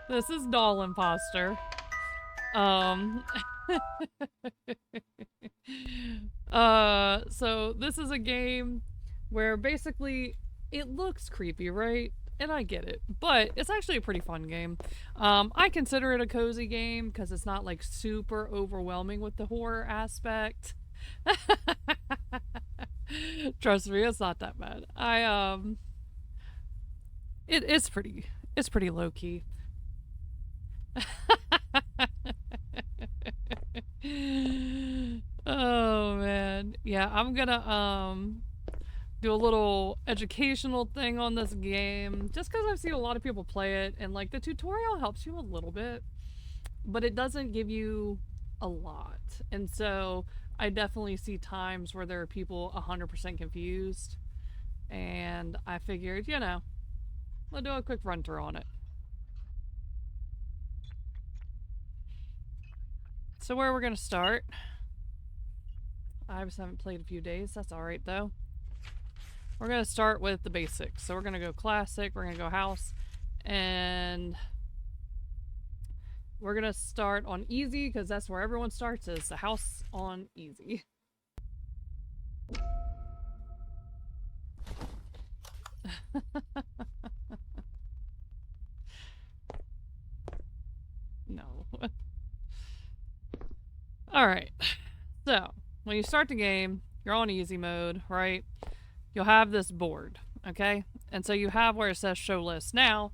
This is Doll Impostor. Um, so this is a game where basically it looks creepy, right? And I get it, but it's actually a pretty fun game. I consider it a cozy game because it's not like super overwhelming with the horror aspect. Trust me, it's not that bad. It's pretty low key. Oh man. Yeah, I'm gonna do a little educational thing on this game just because I've seen a lot of people play it and like the tutorial helps you a little bit, but it doesn't give you a lot. And so I definitely see times where there are people 100% confused, and I figured, you know, we'll do a quick run through on it. So where we're gonna start, I just haven't played a few days. That's all right though. We're gonna start with the basics. So we're gonna go classic. We're gonna go house, and we're gonna start on easy because that's where everyone starts. Is the house on easy. No. All right. So when you start the game, you're on easy mode, right? You'll have this board, okay? And so you have where it says show list. Now,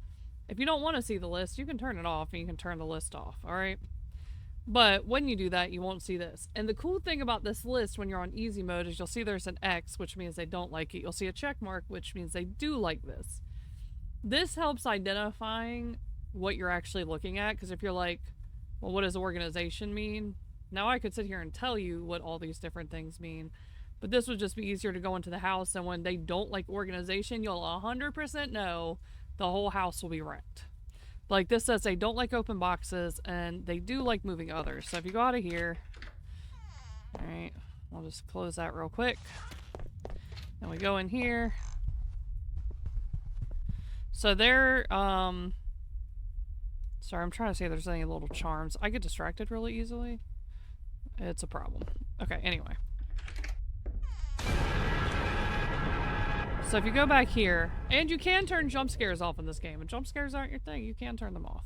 if you don't want to see the list, you can turn it off and you can turn the list off, all right? But when you do that, you won't see this. And the cool thing about this list when you're on easy mode is you'll see there's an X, which means they don't like it. You'll see a check mark, which means they do like this. This helps identifying what you're actually looking at, because if you're like, well, what does organization mean? Now I could sit here and tell you what all these different things mean, but this would just be easier to go into the house, and when they don't like organization, you'll 100% know the whole house will be wrecked. Like this says they don't like open boxes, and they do like moving others. So if you go out of here, alright, I'll just close that real quick. And we go in here. So they're, sorry, I'm trying to see if there's any little charms. I get distracted really easily. It's a problem. Okay, anyway. So if you go back here, and you can turn jump scares off in this game, and jump scares aren't your thing, you can turn them off.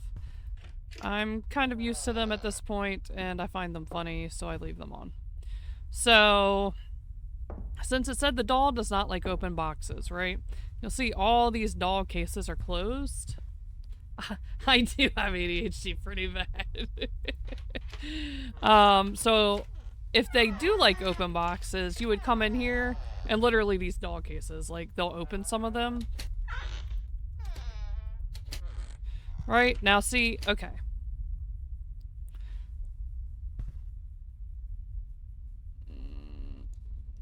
I'm kind of used to them at this point, and I find them funny, so I leave them on. So, since it said the doll does not like open boxes, right? You'll see all these doll cases are closed. I do have ADHD pretty bad. So if they do like open boxes, you would come in here and literally these doll cases, like they'll open some of them. Right, now see, okay.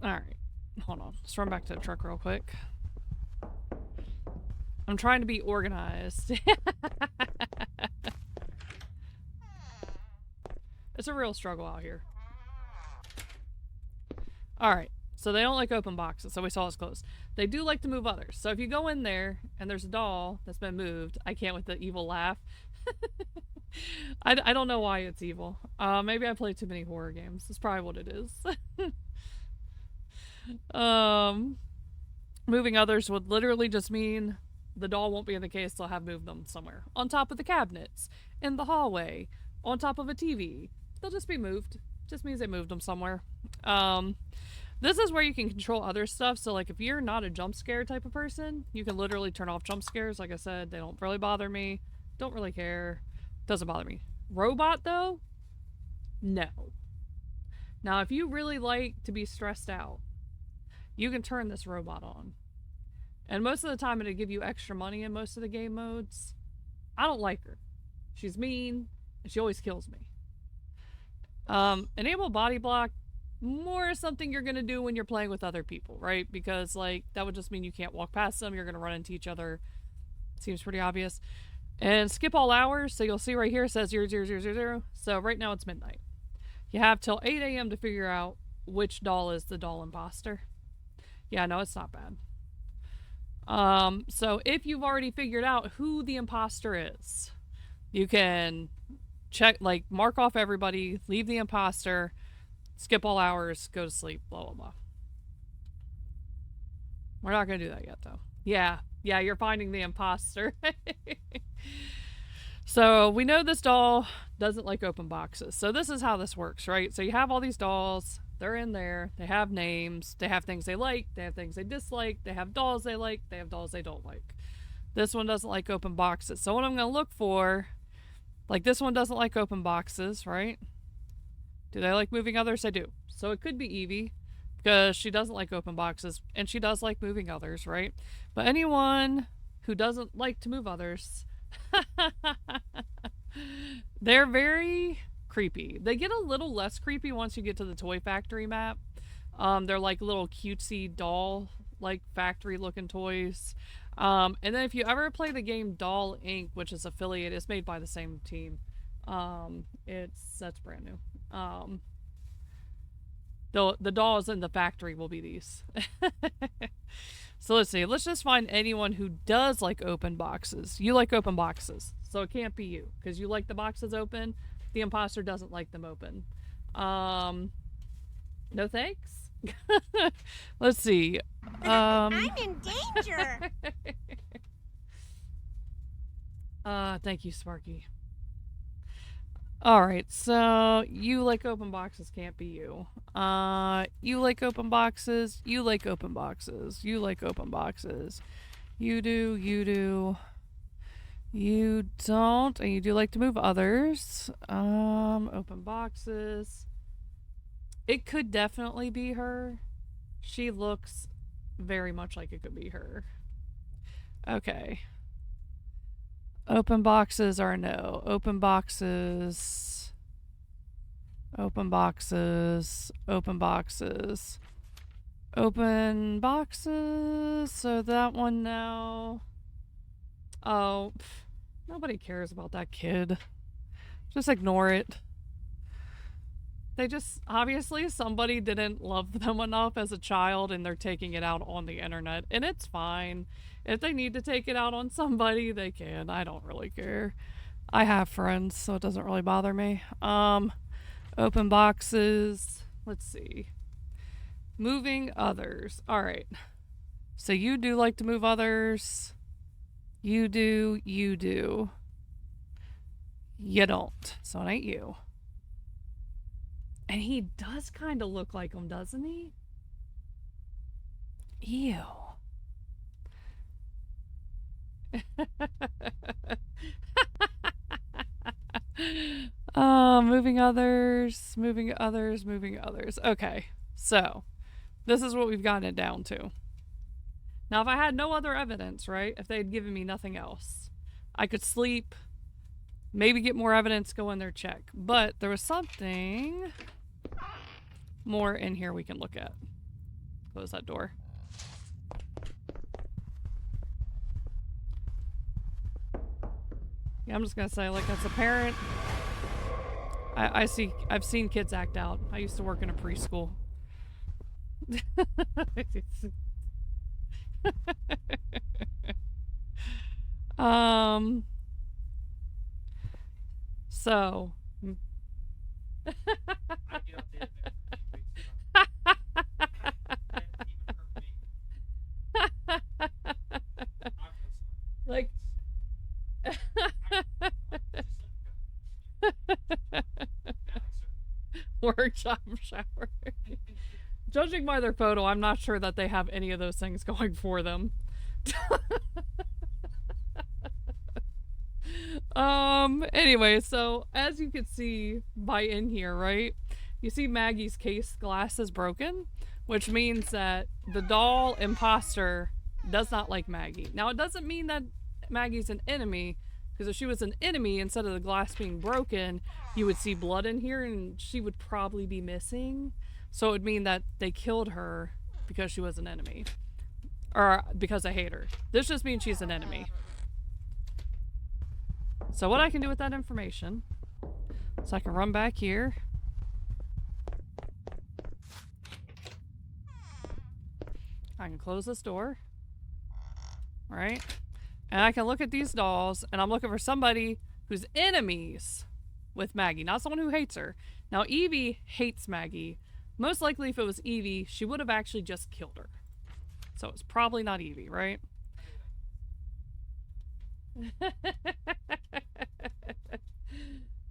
Alright, hold on. Let's run back to the truck real quick. I'm trying to be organized. It's a real struggle out here. Alright, so they don't like open boxes, so we saw it's closed. They do like to move others. So if you go in there and there's a doll that's been moved, I can't with the evil laugh. I don't know why it's evil. Maybe I play too many horror games. That's probably what it is. Moving others would literally just mean the doll won't be in the case, they'll have moved them somewhere. On top of the cabinets, in the hallway, on top of a TV. They'll just be moved. Just means they moved them somewhere. This is where you can control other stuff. So like if you're not a jump scare type of person, you can literally turn off jump scares. Like I said, they don't really bother me. Don't really care. Doesn't bother me. Robot though? No. Now if you really like to be stressed out, you can turn this robot on. And most of the time it'll give you extra money in most of the game modes. I don't like her. She's mean, and she always kills me. Enable body block, more something you're gonna do when you're playing with other people, right? Because like that would just mean you can't walk past them, you're gonna run into each other. Seems pretty obvious. And skip all hours, so you'll see right here it says 0000. So right now it's midnight. You have till 8 a.m. to figure out which doll is the doll imposter. Yeah, no, it's not bad. So if you've already figured out who the imposter is, you can check, like, mark off everybody, leave the imposter, skip all hours, go to sleep, blah, blah, blah. We're not going to do that yet, though. Yeah, you're finding the imposter. So we know this doll doesn't like open boxes. So this is how this works, right? So you have all these dolls. They're in there. They have names. They have things they like. They have things they dislike. They have dolls they like. They have dolls they don't like. This one doesn't like open boxes. So what I'm going to look for, like this one doesn't like open boxes, right? Do they like moving others? They do. So it could be Evie because she doesn't like open boxes and she does like moving others, right? But anyone who doesn't like to move others, they're very creepy. They get a little less creepy once you get to the Toy Factory map. They're like little cutesy doll, like factory looking toys. And then if you ever play the game Doll Inc., which is affiliated, it's made by the same team. That's brand new. The dolls in the factory will be these. So let's see. Let's just find anyone who does like open boxes. You like open boxes, so it can't be you because you like the boxes open. The imposter doesn't like them open. No thanks. Let's see. I'm in danger. Thank you, Sparky. Alright, so you like open boxes, can't be you. You like open boxes, you like open boxes, you like open boxes. You do, you do. You don't, and you do like to move others. Open boxes. It could definitely be her. She looks very much like it could be her. Okay. Open boxes are no. Open boxes. Open boxes. Open boxes. Open boxes. So that one now. Oh, nobody cares about that kid. Just ignore it. They just, obviously somebody didn't love them enough as a child and they're taking it out on the internet. And it's fine. If they need to take it out on somebody, they can. I don't really care. I have friends, so it doesn't really bother me. Open boxes. Let's see. Moving others. All right. So you do like to move others. You do. You do. You don't. So it ain't you. And he does kind of look like him, doesn't he? Ew. Moving others, moving others, moving others. Okay, so this is what we've gotten it down to. Now, if I had no other evidence, right, if they had given me nothing else, I could sleep, maybe get more evidence, go in there, check. But there was something more in here we can look at. Close that door. Yeah, I'm just gonna say, like, as a parent, I've seen kids act out. I used to work in a preschool. So like workshop shower. Judging by their photo, I'm not sure that they have any of those things going for them. Anyway, so as you can see by in here, right? You see Maggie's case glass is broken, which means that the doll imposter does not like Maggie. Now, it doesn't mean that Maggie's an enemy, because if she was an enemy, instead of the glass being broken, you would see blood in here and she would probably be missing. So it would mean that they killed her because she was an enemy. Or because I hate her. This just means she's an enemy. So what I can do with that information, so I can run back here. I can close this door. right? And I can look at these dolls, and I'm looking for somebody who's enemies with Maggie, not someone who hates her. Now, Evie hates Maggie. Most likely, if it was Evie, she would have actually just killed her. So it's probably not Evie, right?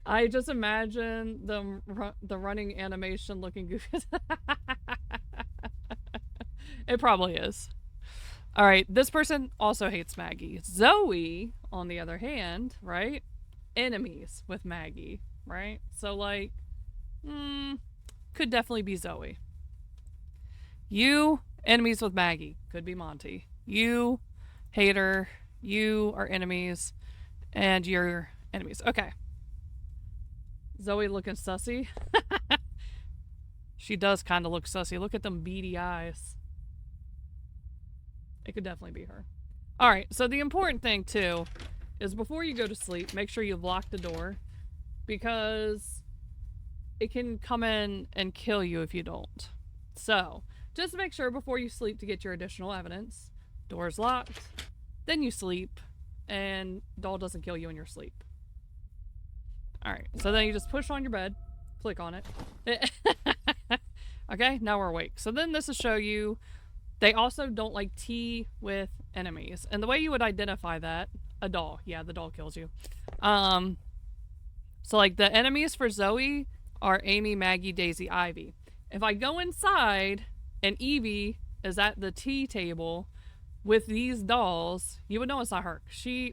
I just imagine the running animation looking goofy. It probably is. All right, this person also hates Maggie. Zoe, on the other hand, right? Enemies with Maggie, right? So, like, could definitely be Zoe. You, enemies with Maggie. Could be Monty. You, hater. You are enemies. And you're enemies. Okay. Zoe looking sussy. She does kind of look sussy. Look at them beady eyes. It could definitely be her. All right, so the important thing, too, is before you go to sleep, make sure you've locked the door, because it can come in and kill you if you don't. So, just make sure before you sleep to get your additional evidence. Door's locked, then you sleep, and doll doesn't kill you in your sleep. Alright, so then you just push on your bed, click on it. Okay, now we're awake. So then this will show you they also don't like tea with enemies. And the way you would identify that, a doll. Yeah, the doll kills you. So like the enemies for Zoe are Amy, Maggie, Daisy, Ivy. If I go inside and Evie is at the tea table with these dolls, you would know it's not her.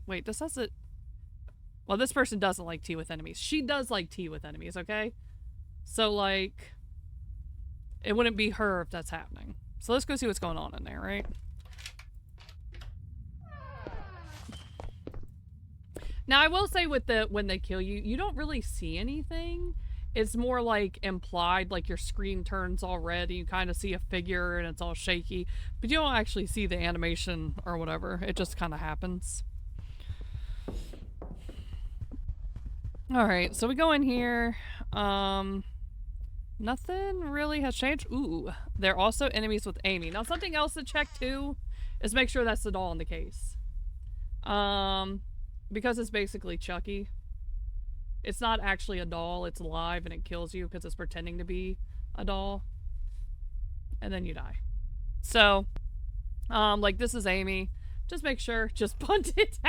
Wait, this has it. Well, this person doesn't like tea with enemies. She does like tea with enemies, okay? So, like, it wouldn't be her if that's happening. So let's go see what's going on in there, right? Now, I will say with when they kill you, you don't really see anything. It's more like implied, like your screen turns all red and you kind of see a figure and it's all shaky. But you don't actually see the animation or whatever. It just kind of happens. Alright, so we go in here. Nothing really has changed. Ooh, they're also enemies with Amy. Now, something else to check too is make sure that's the doll in the case. Because it's basically Chucky. It's not actually a doll, it's alive and it kills you because it's pretending to be a doll. And then you die. So, like this is Amy. Just make sure, just punt it.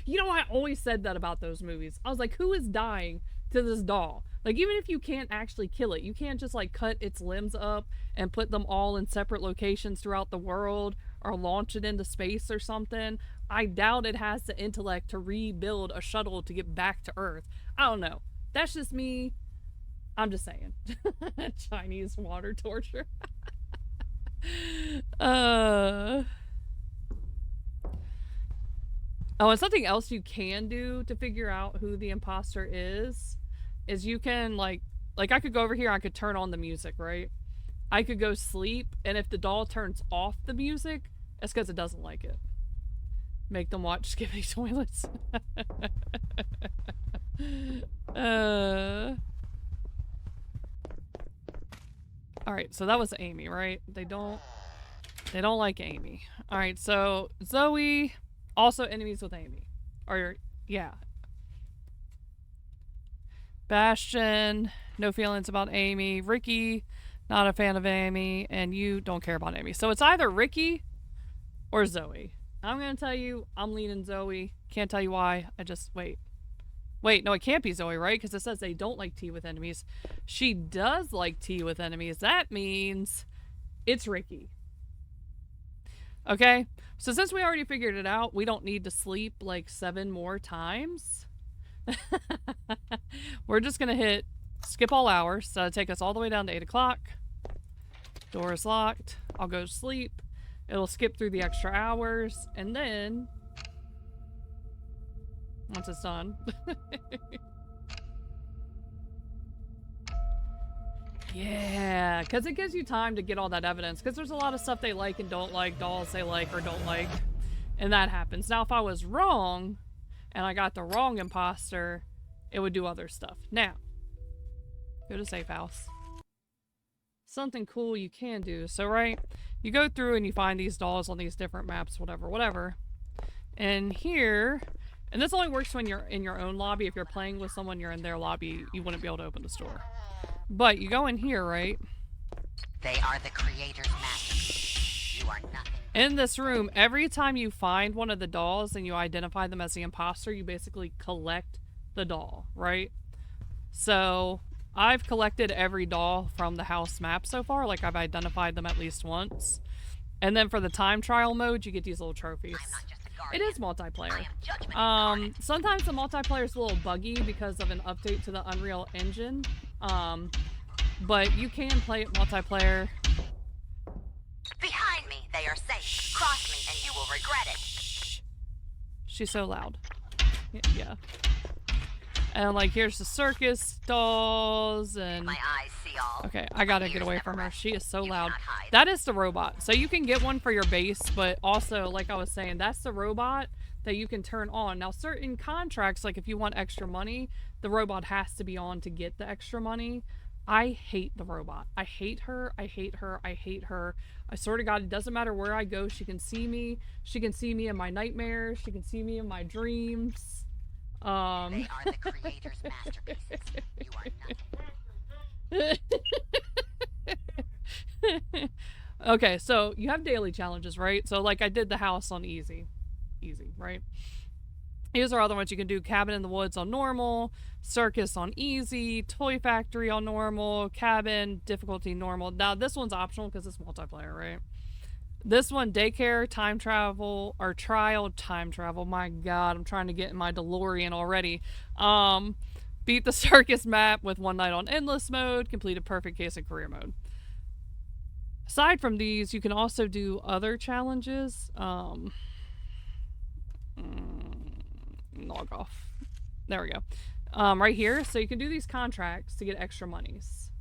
You know, I always said that about those movies. I was like, who is dying to this doll? Like, even if you can't actually kill it, you can't just like cut its limbs up and put them all in separate locations throughout the world or launch it into space or something. I doubt it has the intellect to rebuild a shuttle to get back to Earth. I don't know. That's just me. I'm just saying. Chinese water torture. Oh, and something else you can do to figure out who the imposter is you can like I could go over here, I could turn on the music, right? I could go sleep, and if the doll turns off the music, it's because it doesn't like it. Make them watch Skibbity Toilets. Alright, so that was Amy, right? They don't like Amy. Alright, so Zoe, also enemies with Amy. Or, yeah. Bastion, no feelings about Amy. Ricky, not a fan of Amy. And you don't care about Amy. So it's either Ricky or Zoe. I'm going to tell you, I'm leaning Zoe. Can't tell you why. I just, wait. Wait, no, it can't be Zoe, right? Because it says they don't like tea with enemies. She does like tea with enemies. That means it's Ricky. Okay? So since we already figured it out, we don't need to sleep like 7 more times. We're just going to hit skip all hours. So it'll take us all the way down to 8 o'clock. Door is locked. I'll go to sleep. It'll skip through the extra hours. And then, once it's done. Yeah, because it gives you time to get all that evidence. Because there's a lot of stuff they like and don't like, dolls they like or don't like. And that happens. Now, if I was wrong, and I got the wrong imposter, it would do other stuff. Now, go to safe house. Something cool you can do. So, right, you go through and you find these dolls on these different maps, whatever. And here, and this only works when you're in your own lobby. If you're playing with someone, you're in their lobby, you wouldn't be able to open the store. But you go in here, right? They are the creator's masterpiece. You are nothing. In this room, every time you find one of the dolls and you identify them as the imposter, you basically collect the doll, right? So I've collected every doll from the house map so far. Like, I've identified them at least once. And then for the time trial mode, you get these little trophies. It is multiplayer. Sometimes the multiplayer is a little buggy because of an update to the Unreal Engine. But you can play it multiplayer. Behind me, they are safe. Cross me and you will regret it. She's so loud. Yeah. And like, here's the circus dolls and... My eyes see all. Okay, I gotta get away from her. She is so loud. That is the robot. So you can get one for your base, but also, like I was saying, that's the robot that you can turn on. Now, certain contracts, like if you want extra money, the robot has to be on to get the extra money. I hate the robot. I hate her. I hate her. I hate her. I swear to God, it doesn't matter where I go. She can see me. She can see me in my nightmares. She can see me in my dreams. They are the creator's masterpieces. You are nothing. Okay, so you have daily challenges, right? So like I did the house on easy, right? Here's our other ones. You can do cabin in the woods on normal, circus on easy, toy factory on normal, cabin difficulty normal. Now this one's optional because it's multiplayer, right? This one, daycare, time travel, or trial, time travel. My God, I'm trying to get in my DeLorean already. Beat the circus map with one night on endless mode, complete a perfect case in career mode. Aside from these, you can also do other challenges. Log off. There we go. Right here. So you can do these contracts to get extra monies.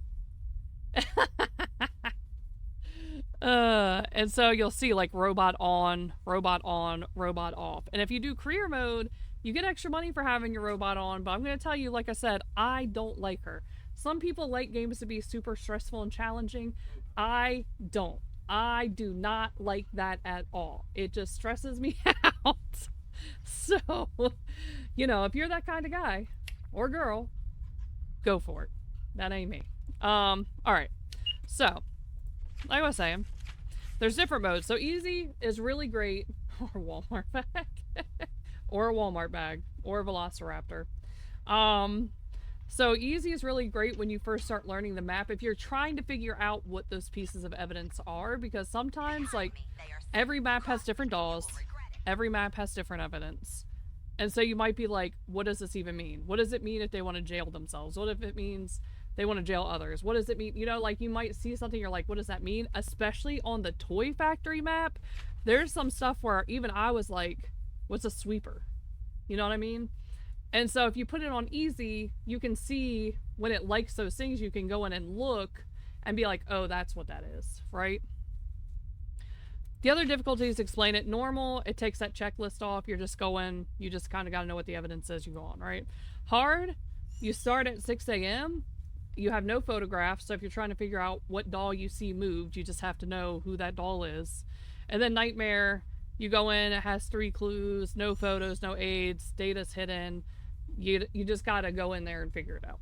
And so you'll see like robot on, robot off. And if you do career mode, you get extra money for having your robot on. But I'm going to tell you, like I said, I don't like her. Some people like games to be super stressful and challenging. I don't. I do not like that at all. It just stresses me out. So, you know, if you're that kind of guy or girl, go for it. That ain't me. All right. So, like I was saying, there's different modes. So easy is really great. Or a Walmart bag. Or a Walmart bag. Or a Velociraptor. So easy is really great when you first start learning the map. If you're trying to figure out what those pieces of evidence are. Because sometimes, like, every map has different dolls. Every map has different evidence. And so you might be like, what does this even mean? What does it mean if they want to jail themselves? What if it means they want to jail others? What does it mean? You know, like, you might see something, you're like, what does that mean? Especially on the Toy Factory map, there's some stuff where even I was like, what's a sweeper? You know what I mean? And so if you put it on easy, you can see when it likes those things, you can go in and look and be like, oh, that's what that is, right? The other difficulties explain it. Normal, it takes that checklist off. You're just going, you just kind of got to know what the evidence is, you go on, right? Hard, you start at 6 a.m., you have no photographs, so if you're trying to figure out what doll you see moved, you just have to know who that doll is. And then Nightmare, you go in, it has 3 clues, no photos, no aids, data's hidden. You just gotta go in there and figure it out.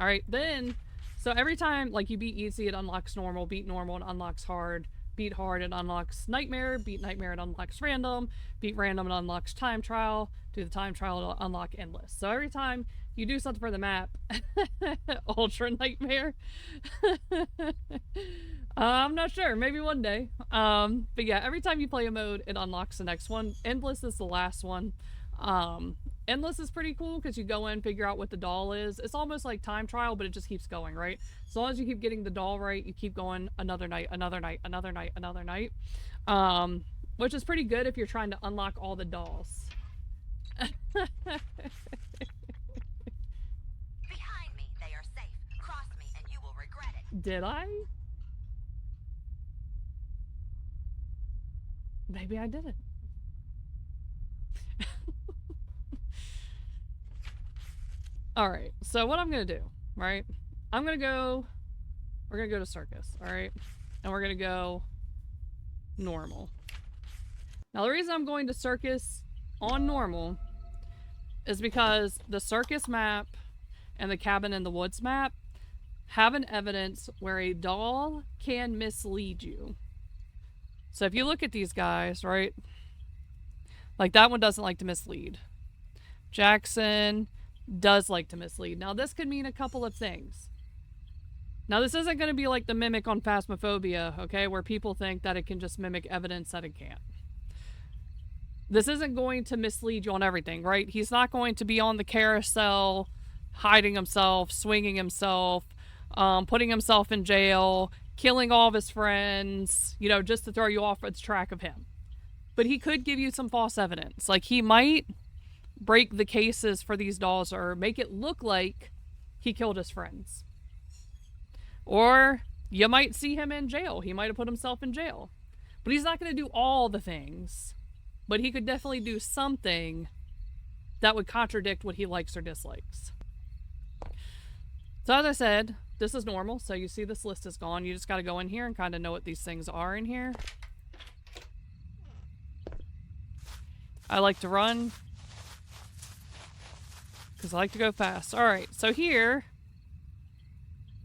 All right, then, so every time, like, you beat easy, it unlocks normal, beat normal, it unlocks hard, beat hard, it unlocks Nightmare, beat Nightmare, it unlocks random, beat random, it unlocks time trial, do the time trial, it'll unlock endless. So every time you do something for the map, Ultra Nightmare. I'm not sure, maybe one day. But yeah, every time you play a mode, it unlocks the next one. Endless is the last one. Endless is pretty cool because you go in, figure out what the doll is. It's almost like time trial, but it just keeps going, right? As long as you keep getting the doll right, you keep going another night, another night, another night, another night. Which is pretty good if you're trying to unlock all the dolls. Behind me, they are safe. Cross me and you will regret it. Did I? Maybe I didn't. Alright, so what I'm gonna do, right? We're gonna go to circus, alright? And we're gonna go normal. Now the reason I'm going to circus on normal is because the circus map and the cabin in the woods map have an evidence where a doll can mislead you. So if you look at these guys, right? Like that one doesn't like to mislead. Jackson does like to mislead. Now this could mean a couple of things. Now this isn't going to be like the mimic on Phasmophobia, okay? Where people think that it can just mimic evidence that it can't. This isn't going to mislead you on everything, right? He's not going to be on the carousel, hiding himself, swinging himself, putting himself in jail, killing all of his friends, you know, just to throw you off the track of him. But he could give you some false evidence. Like, he might break the cases for these dolls or make it look like he killed his friends. Or you might see him in jail. He might have put himself in jail. But he's not going to do all the things. But he could definitely do something that would contradict what he likes or dislikes. So as I said, this is normal. So you see this list is gone. You just got to go in here and kind of know what these things are in here. I like to run because I like to go fast. All right, so here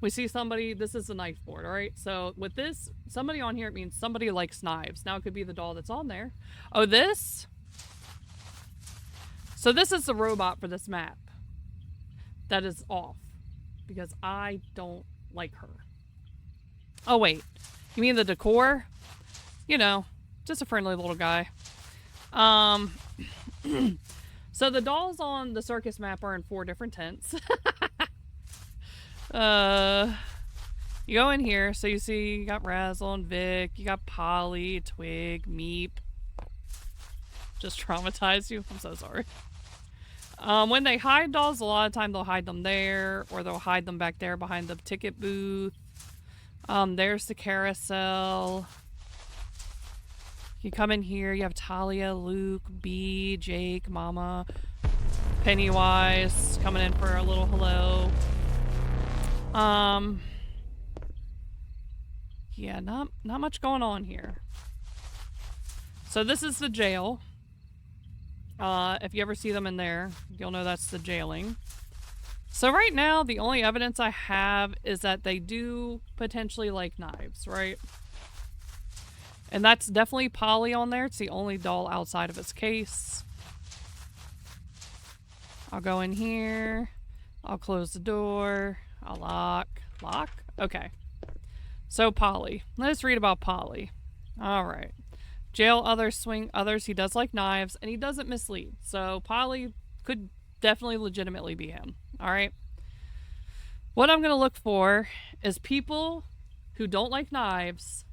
we see somebody. This is the knife board, all right? So with this, somebody on here, it means somebody likes knives. Now it could be the doll that's on there. Oh, this? So this is the robot for this map that is off because I don't like her. Oh, wait. You mean the decor? You know, just a friendly little guy. So the dolls on the circus map are in 4 different tents. You go in here, so you see you got Razzle and Vic, you got Polly, Twig, Meep. Just traumatized you? I'm so sorry. When they hide dolls, a lot of time they'll hide them there, or they'll hide them back there behind the ticket booth. There's the carousel. You come in here, you have Talia, Luke, B, Jake, Mama, Pennywise coming in for a little hello. Yeah, not much going on here. So this is the jail. If you ever see them in there, you'll know that's the jailing. So right now, the only evidence I have is that they do potentially like knives, right? And that's definitely Polly on there. It's the only doll outside of its case. I'll go in here. I'll close the door. I'll lock. Lock? Okay. So Polly. Let's read about Polly. Alright. Jail others, swing others. He does like knives, and he doesn't mislead. So Polly could definitely legitimately be him. Alright? What I'm going to look for is people who don't like knives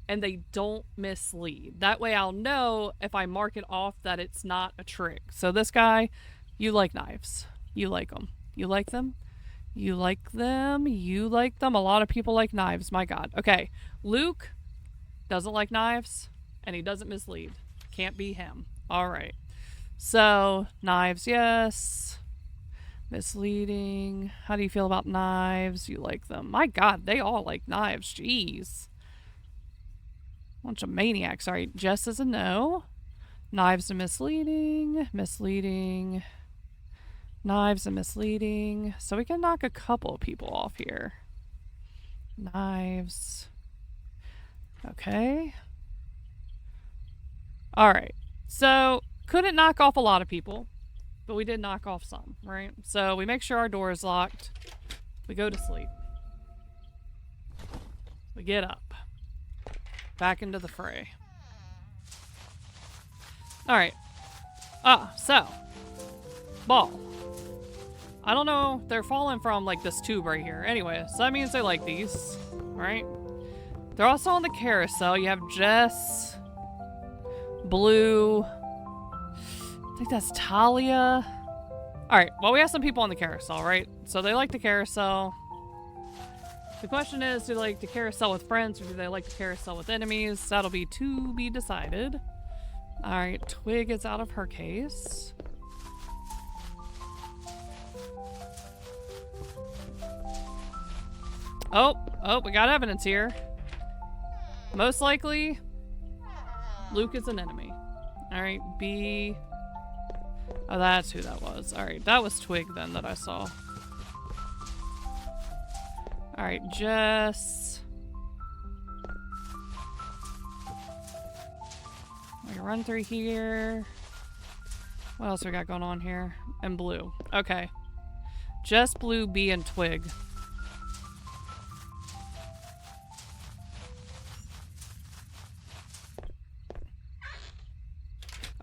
and they don't mislead. That way I'll know if I mark it off that it's not a trick. So this guy, you like knives. You like them. You like them? You like them. You like them. A lot of people like knives. My God. Okay. Luke doesn't like knives and he doesn't mislead. Can't be him. All right. So knives, yes. Misleading. How do you feel about knives? You like them. My God, they all like knives. Jeez. Bunch of maniacs. All right. Jess is a no. Knives and misleading. Misleading. Knives and misleading. So we can knock a couple of people off here. Knives. Okay. Alright. So, couldn't knock off a lot of people, but we did knock off some, right? So we make sure our door is locked. We go to sleep. We get up. Back into the fray. Alright. So. Ball. I don't know. They're falling from, like, this tube right here. Anyway, so that means they like these. Right? They're also on the carousel. You have Jess. Blue. I think that's Talia. Alright, well, we have some people on the carousel, right? So they like the carousel. The question is, do they like the carousel with friends or do they like the carousel with enemies? That'll be to be decided. Alright, Twig is out of her case. Oh, we got evidence here. Most likely, Luke is an enemy. Alright, B, Oh, that's who that was. Alright, that was Twig then that I saw. Alright, Jess. We run through here. What else we got going on here? And Blue. Okay. Jess, Blue, Bee, and Twig.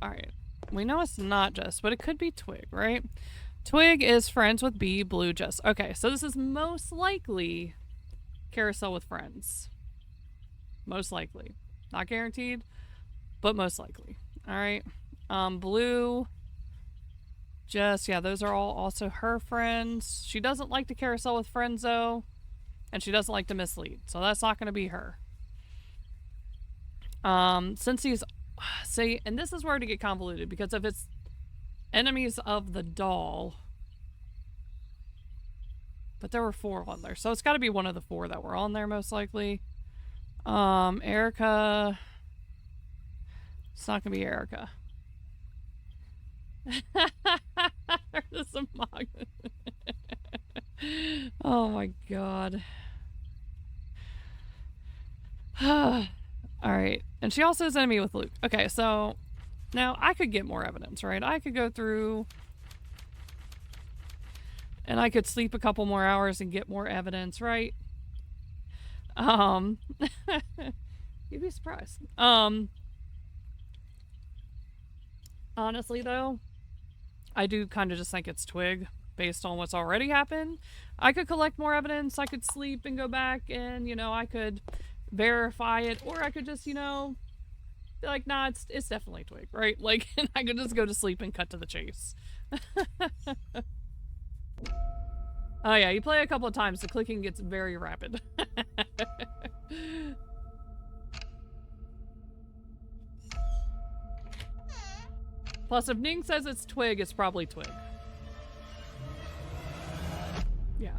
Alright. We know it's not Jess, but it could be Twig, right? Twig is friends with Bee, Blue, Jess. Okay, so this is most likely Carousel with friends. Most likely. Not guaranteed, but most likely. Alright. Blue, Jess, yeah, those are all also her friends. She doesn't like to carousel with friends, though. And she doesn't like to mislead. So that's not going to be her. Since he's... See, and this is where to get convoluted. Because if it's enemies of the doll... But there were 4 on there. So it's got to be one of the 4 that were on there, most likely. Erica... It's not going to be Erica. There's a mug. Oh my god. Alright. And she also is enemy with Luke. Okay, so now I could get more evidence, right? I could go through and I could sleep a couple more hours and get more evidence, right? You'd be surprised. Honestly though, I do kind of just think it's Twig based on what's already happened. I could collect more evidence, I could sleep and go back and, you know, I could verify it, or I could just, you know, be like, nah, it's definitely Twig, right? Like, and I could just go to sleep and cut to the chase. Oh yeah, you play a couple of times, the clicking gets very rapid. Plus, if Ning says it's Twig, it's probably Twig. Yeah.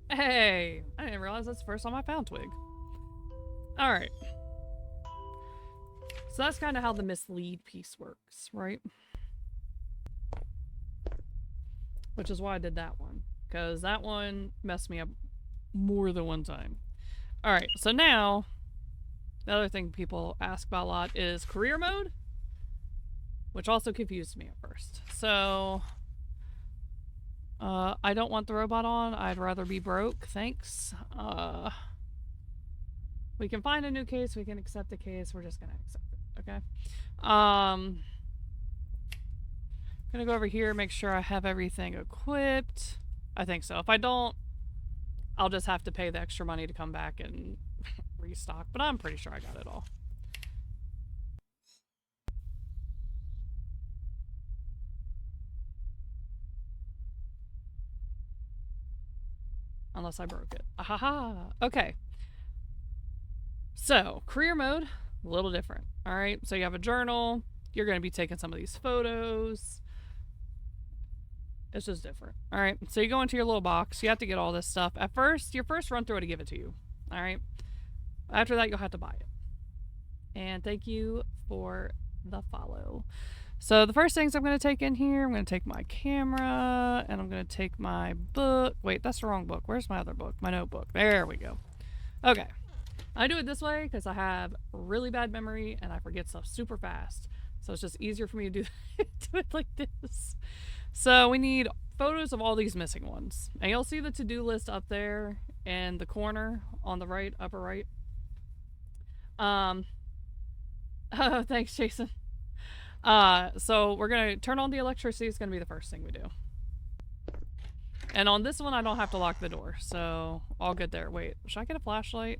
Hey! I didn't realize that's the first time I found Twig. Alright. So that's kind of how the mislead piece works, right? Which is why I did that one. Because that one messed me up more than one time. Alright, so now... The other thing people ask about a lot is career mode, which also confused me at first. So, I don't want the robot on. I'd rather be broke. Thanks. We can find a new case. We can accept the case. We're just gonna accept it. Okay. Gonna go over here, make sure I have everything equipped. I think so. If I don't, I'll just have to pay the extra money to come back and restock, but I'm pretty sure I got it all. Unless I broke it. Ahaha. Okay. So, career mode, a little different. Alright, so you have a journal. You're going to be taking some of these photos. It's just different. Alright, so you go into your little box. You have to get all this stuff. At first, your first run through to give it to you. Alright? After that, you'll have to buy it. And thank you for the follow. So the first things I'm going to take in here, I'm going to take my camera, and I'm going to take my book. Wait, that's the wrong book. Where's my other book? My notebook. There we go. Okay. I do it this way because I have really bad memory, and I forget stuff super fast. So it's just easier for me to do it like this. So we need photos of all these missing ones. And you'll see the to-do list up there in the corner on the right, upper right. Oh, thanks, Jason. So we're gonna turn on the electricity. It's gonna be the first thing we do. And on this one, I don't have to lock the door, so all good there. Wait, should I get a flashlight?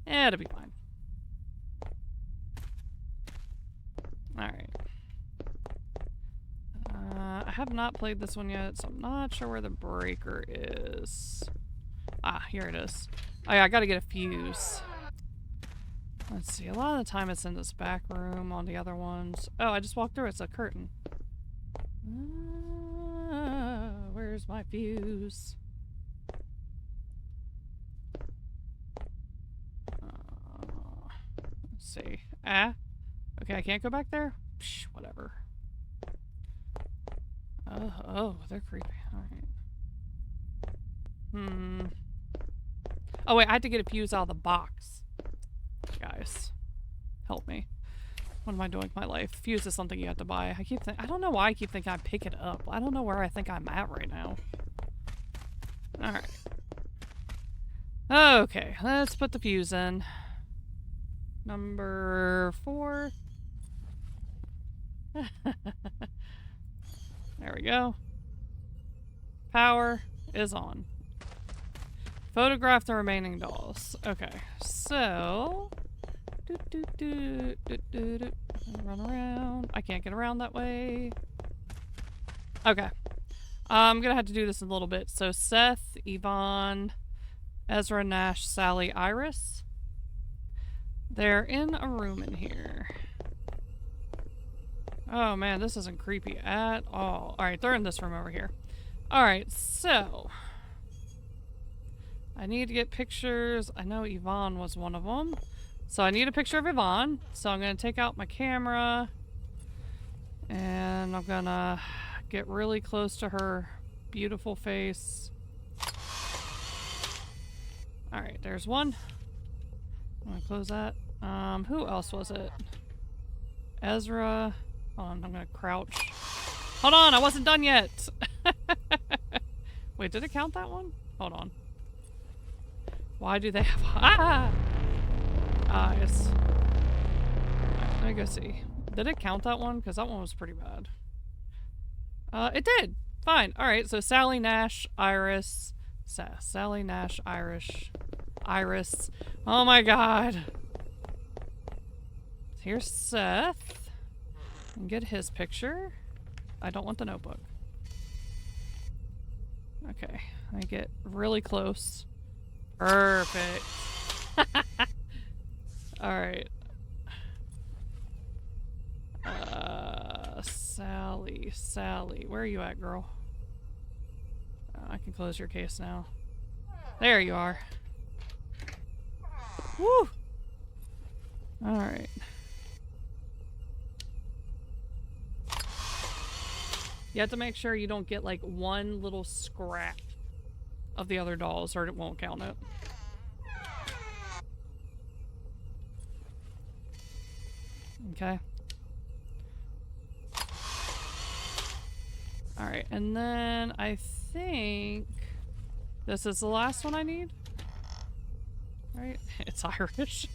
Eh, it'll be fine. Alright. I have not played this one yet, so I'm not sure where the breaker is. Ah, here it is. Oh yeah, I gotta get a fuse. Let's see, a lot of the time it's in this back room on the other ones. Oh, I just walked through, it's a curtain. Where's my fuse? Let's see. Ah. Okay, I can't go back there? Psh, whatever. Oh, they're creepy. Alright. Oh, wait, I had to get a fuse out of the box. Guys, help me. What am I doing with my life? Fuse is something you have to buy. I don't know why I keep thinking I pick it up. I don't know where I think I'm at right now. Alright. Okay, let's put the fuse in. Number 4. There we go. Power is on. Photograph the remaining dolls. Okay, so... Run around. I can't get around that way. Okay. I'm gonna have to do this in a little bit. So Seth, Yvonne, Ezra, Nash, Sally, Iris. They're in a room in here. Oh man, this isn't creepy at all. Alright, they're in this room over here. Alright, so... I need to get pictures. I know Yvonne was one of them. So I need a picture of Yvonne. So I'm going to take out my camera. And I'm going to get really close to her beautiful face. Alright, there's one. I'm going to close that. Who else was it? Ezra. Hold on, I'm going to crouch. Hold on, I wasn't done yet. Wait, did it count that one? Hold on. Why do they have eyes? Right, let me go see. Did it count that one? Because that one was pretty bad. It did. Fine. Alright, so Sally, Nash, Iris. Sally, Nash, Iris. Oh my god. Here's Seth. And get his picture. I don't want the notebook. Okay. I get really close. Perfect. Alright. Sally. Where are you at, girl? I can close your case now. There you are. Woo! Alright. You have to make sure you don't get like one little scrap of the other dolls or it won't count it. Okay. Alright, and then I think this is the last one I need. Right? It's Irish.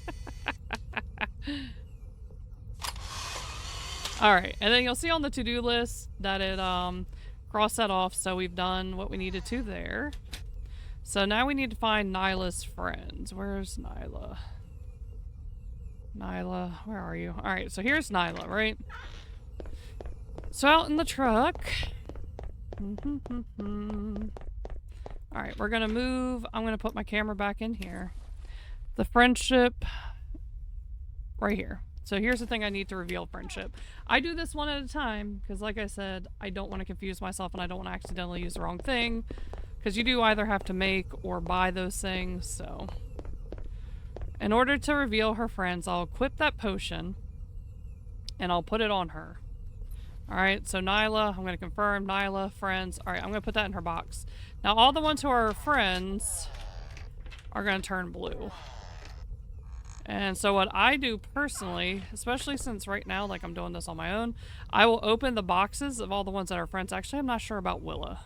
Alright, and then you'll see on the to-do list that it crossed that off, so we've done what we needed to there. So now we need to find Nyla's friends. Where's Nyla? Nyla, where are you? Alright, so here's Nyla, right? So out in the truck. Alright, we're gonna move. I'm gonna put my camera back in here. The friendship right here. So here's the thing I need to reveal friendship. I do this one at a time because like I said, I don't want to confuse myself and I don't want to accidentally use the wrong thing. Because you do either have to make or buy those things, so... In order to reveal her friends, I'll equip that potion and I'll put it on her. Alright, so Nyla, I'm going to confirm Nyla, friends. Alright, I'm going to put that in her box. Now all the ones who are friends are going to turn blue. And so what I do personally, especially since right now, like I'm doing this on my own, I will open the boxes of all the ones that are friends. Actually, I'm not sure about Willa.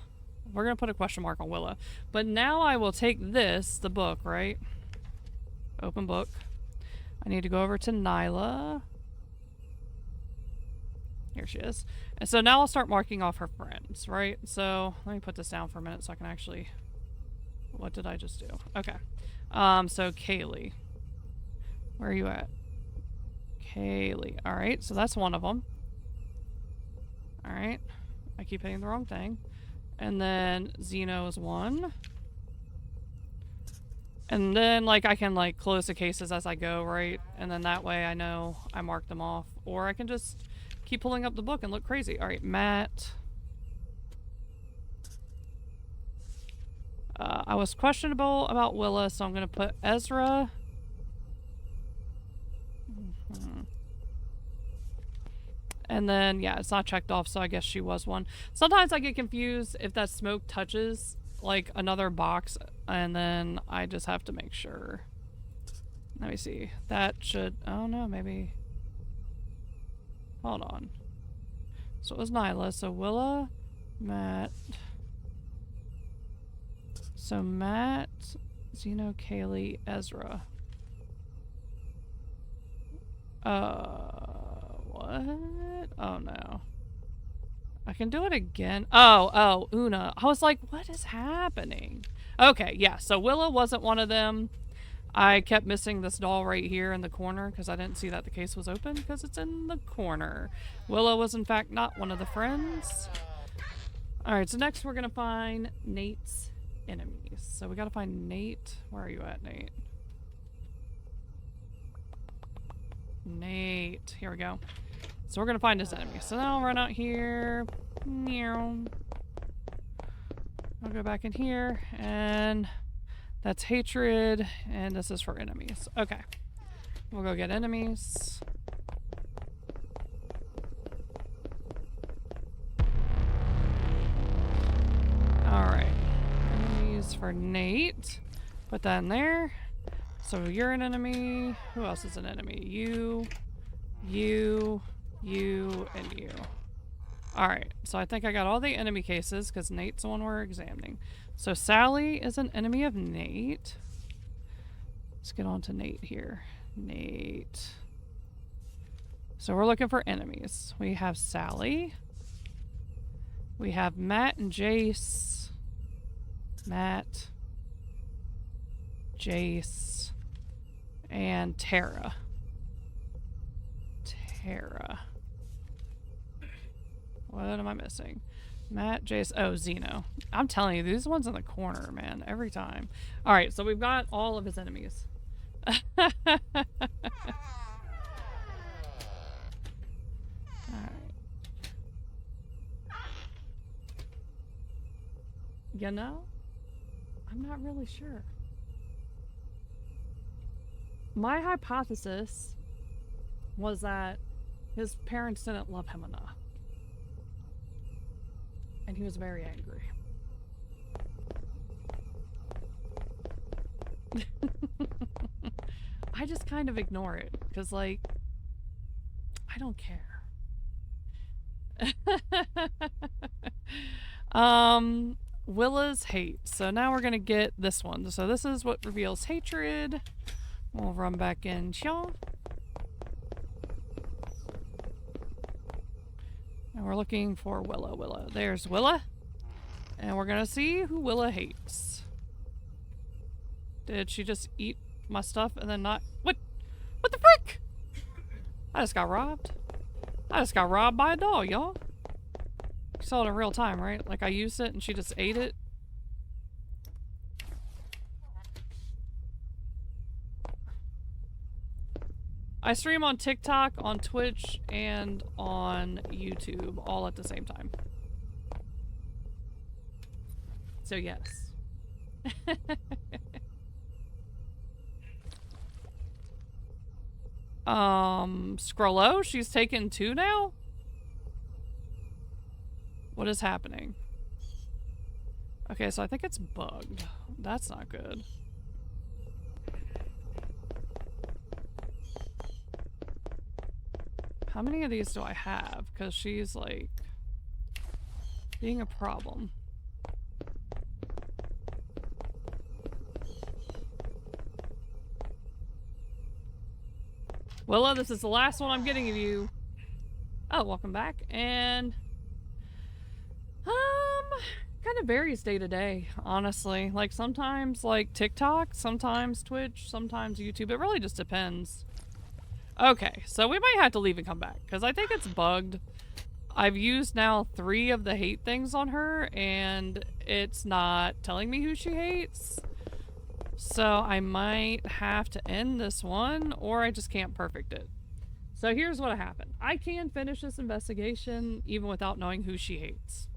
We're going to put a question mark on Willa. But now I will take this, the book, right? Open book. I need to go over to Nyla. Here she is. And so now I'll start marking off her friends, right? So let me put this down for a minute so I can actually... What did I just do? Okay. So Kaylee. Where are you at? Kaylee. Alright, so that's one of them. Alright. I keep hitting the wrong thing. And then Zeno is one. And then, like, I can, like, close the cases as I go, right? And then that way I know I mark them off. Or I can just keep pulling up the book and look crazy. Alright, Matt. I was questionable about Willa, so I'm going to put Ezra. And then, yeah, it's not checked off, so I guess she was one. Sometimes I get confused if that smoke touches, like, another box, and then I just have to make sure. Let me see. That should... Oh, no, maybe... Hold on. So it was Nyla. So Willa, Matt... So Matt, Zeno, Kaylee, Ezra. What? Oh no. I can do it again. Oh, Una. I was like, what is happening? Okay, yeah, so Willa wasn't one of them. I kept missing this doll right here in the corner because I didn't see that the case was open because it's in the corner. Willa was in fact not one of the friends. Alright, so next we're gonna find Nate's enemies. So we gotta find Nate. Where are you at, Nate? Nate. Here we go. So we're gonna find his enemy. So now I'll run out here. Meow. I'll go back in here, and that's hatred, and this is for enemies. Okay. We'll go get enemies. Alright. Enemies for Nate. Put that in there. So you're an enemy. Who else is an enemy? You, and you. Alright, so I think I got all the enemy cases because Nate's the one we're examining. So Sally is an enemy of Nate. Let's get on to Nate here. Nate. So we're looking for enemies. We have Sally. We have Matt and Jace. Matt. Jace. And Tara. What am I missing? Matt, Jace, oh, Zeno. I'm telling you, these ones in the corner, man, every time. Alright, so we've got all of his enemies. Alright. You know? I'm not really sure. My hypothesis was that his parents didn't love him enough. And he was very angry. I just kind of ignore it, because, like, I don't care. Willa's hate. So now we're gonna get this one. So this is what reveals hatred. We'll run back in here. And we're looking for Willa. There's Willa. And we're gonna see who Willa hates. Did she just eat my stuff and then not... What the frick? I just got robbed. I just got robbed by a doll, y'all. You saw it in real time, right? Like I used it and she just ate it. I stream on TikTok, on Twitch, and on YouTube all at the same time. So yes. Scrollo, she's taken 2 now? What is happening? Okay, so I think it's bugged. That's not good. How many of these do I have? Because she's, like, being a problem. Willa, this is the last one I'm getting of you. Oh, welcome back. And... kind of varies day to day, honestly. Like, sometimes, like, TikTok, sometimes Twitch, sometimes YouTube. It really just depends. Okay, so we might have to leave and come back, because I think it's bugged. I've used now 3 of the hate things on her, and it's not telling me who she hates. So I might have to end this one, or I just can't perfect it. So here's what happened. I can finish this investigation even without knowing who she hates.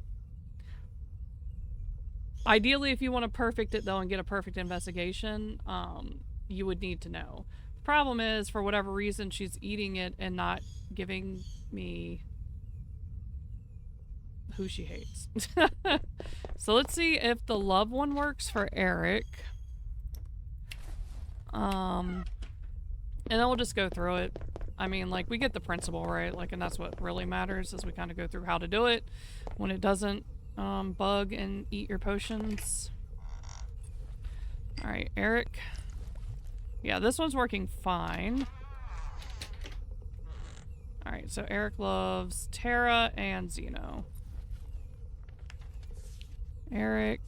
Ideally, if you want to perfect it, though, and get a perfect investigation, you would need to know. Problem is, for whatever reason, she's eating it and not giving me who she hates. So let's see if the love one works for Eric. And then we'll just go through it. I mean, like, we get the principle, right? Like, and that's what really matters, is we kind of go through how to do it when it doesn't bug and eat your potions. Alright, Eric. Yeah, this one's working fine. Alright, so Eric loves Tara and Zeno. Eric,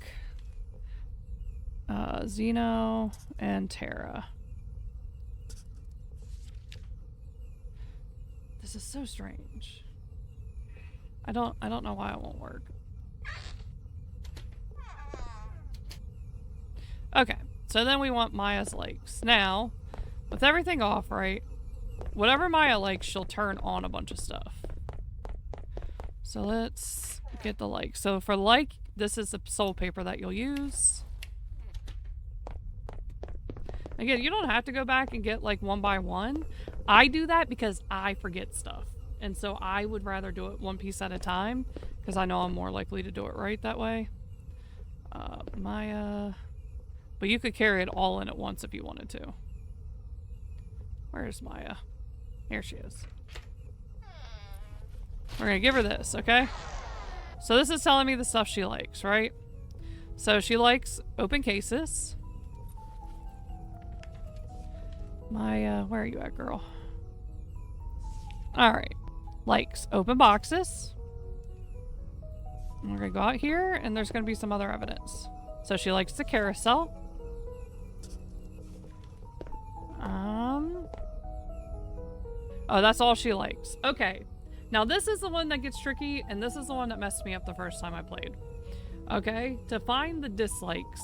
Zeno, and Tara. This is so strange. I don't know why it won't work. Okay, so then we want Maya's likes. Now, with everything off, right? Whatever Maya likes, she'll turn on a bunch of stuff. So let's get the like. So for like, this is the soul paper that you'll use. Again, you don't have to go back and get like one by one. I do that because I forget stuff. And so I would rather do it one piece at a time because I know I'm more likely to do it right that way. Maya. But you could carry it all in at once if you wanted to. Where's Maya? Here she is. We're gonna give her this, okay? So this is telling me the stuff she likes, right? So she likes open cases. Maya, where are you at, girl? Alright. Likes open boxes. We're gonna go out here, and there's gonna be some other evidence. So she likes the carousel. Oh, that's all she likes. Okay. Now this is the one that gets tricky, and this is the one that messed me up the first time I played. Okay? To find the dislikes,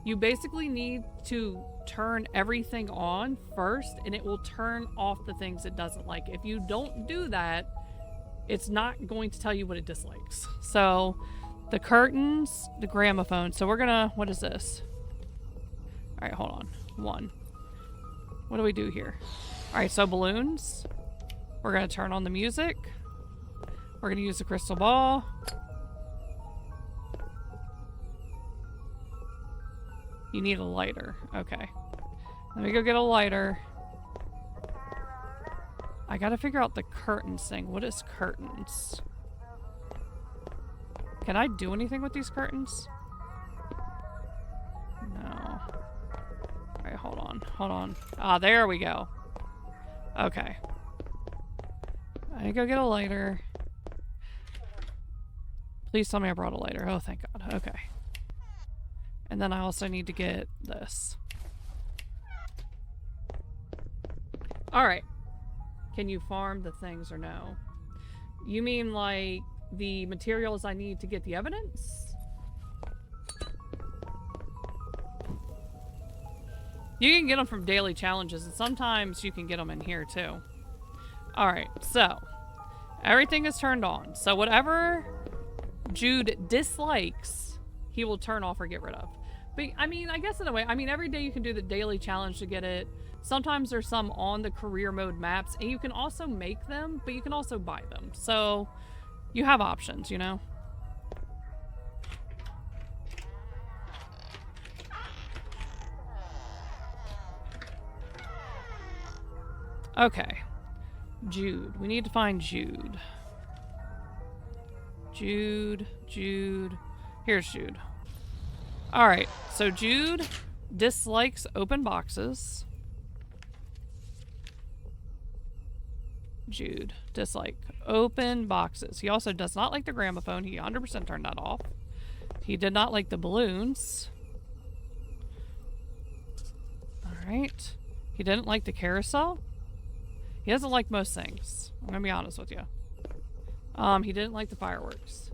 you basically need to turn everything on first, and it will turn off the things it doesn't like. If you don't do that, it's not going to tell you what it dislikes. So, the curtains, the gramophone. So we're gonna, what is this? Alright, hold on. 1. What do we do here? Alright, so balloons. We're gonna turn on the music. We're gonna use the crystal ball. You need a lighter. Okay. Let me go get a lighter. I gotta figure out the curtains thing. What is curtains? Can I do anything with these curtains? No. Alright, hold on. Hold on. Ah, there we go. Okay. I need to go get a lighter. Please tell me I brought a lighter. Oh, thank God. Okay. And then I also need to get this. Alright. Can you farm the things or no? You mean like the materials I need to get the evidence? You can get them from daily challenges, and sometimes you can get them in here too. Alright, so everything is turned on. So whatever Jude dislikes, he will turn off or get rid of. But I mean, I guess in a way, I mean, every day you can do the daily challenge to get it. Sometimes there's some on the career mode maps, and you can also make them, but you can also buy them. So you have options, you know? Okay. Jude. We need to find Jude. Jude. Here's Jude. Alright, so Jude dislikes open boxes. Jude. Dislike. Open boxes. He also does not like the gramophone. He 100% turned that off. He did not like the balloons. Alright. He didn't like the carousel. He doesn't like most things. I'm gonna be honest with you. He didn't like the fireworks.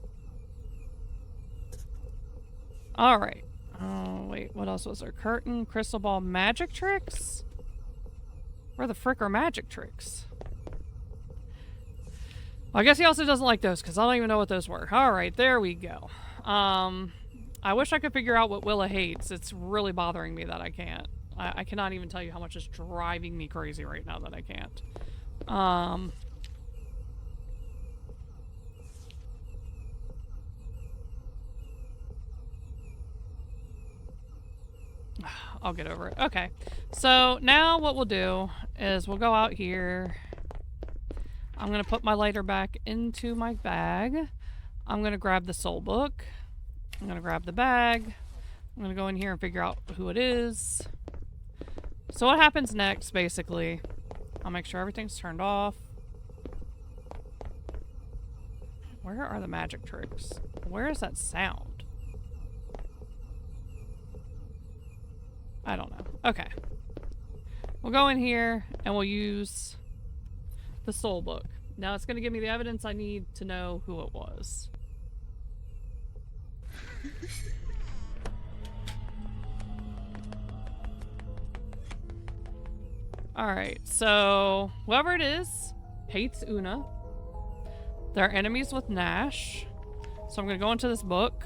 Alright. Oh, wait. What else was there? Curtain, crystal ball, magic tricks? Where the frick are magic tricks? Well, I guess he also doesn't like those, because I don't even know what those were. Alright, there we go. I wish I could figure out what Willa hates. It's really bothering me that I can't. I cannot even tell you how much is driving me crazy right now that I can't. I'll get over it. Okay. So now what we'll do is we'll go out here. I'm going to put my lighter back into my bag. I'm going to grab the soul book. I'm going to grab the bag. I'm going to go in here and figure out who it is. So what happens next, basically, I'll make sure everything's turned off. Where are the magic tricks? Where is that sound? I don't know. Okay. We'll go in here and we'll use the soul book. Now it's going to give me the evidence I need to know who it was. Alright, so whoever it is hates Una. They're enemies with Nash. So I'm going to go into this book.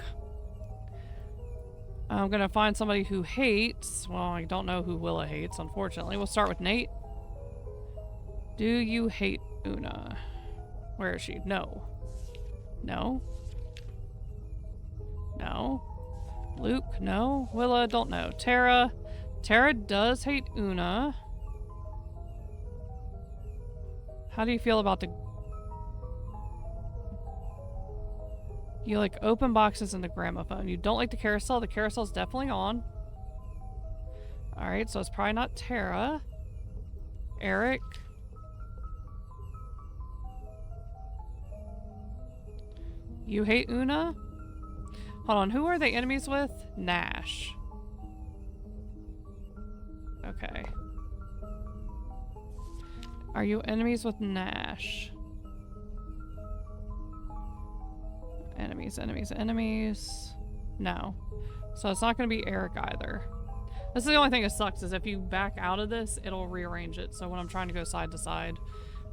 I'm going to find somebody who hates... Well, I don't know who Willa hates, unfortunately. We'll start with Nate. Do you hate Una? Where is she? No. No. No. Luke? No. Willa? Don't know. Tara? Tara does hate Una. How do you feel about the... You like open boxes and the gramophone. You don't like the carousel. The carousel's definitely on. Alright, so it's probably not Tara. Eric. You hate Una? Hold on, who are they enemies with? Nash. Okay. Are you enemies with Nash? Enemies, enemies, enemies. No. So it's not going to be Eric either. This is the only thing that sucks, is if you back out of this, it'll rearrange it. So when I'm trying to go side to side,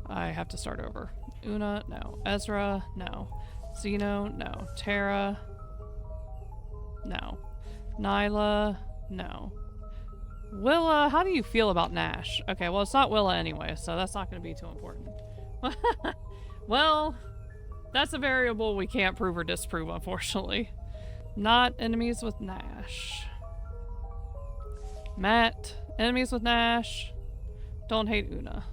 I have to start over. Una, no. Ezra, no. Zeno, no. Tara, no. Nyla, no. Willa, how do you feel about Nash? Okay, well, it's not Willa anyway, so that's not going to be too important. Well, that's a variable we can't prove or disprove, unfortunately. Not enemies with Nash. Matt, enemies with Nash. Don't hate Una.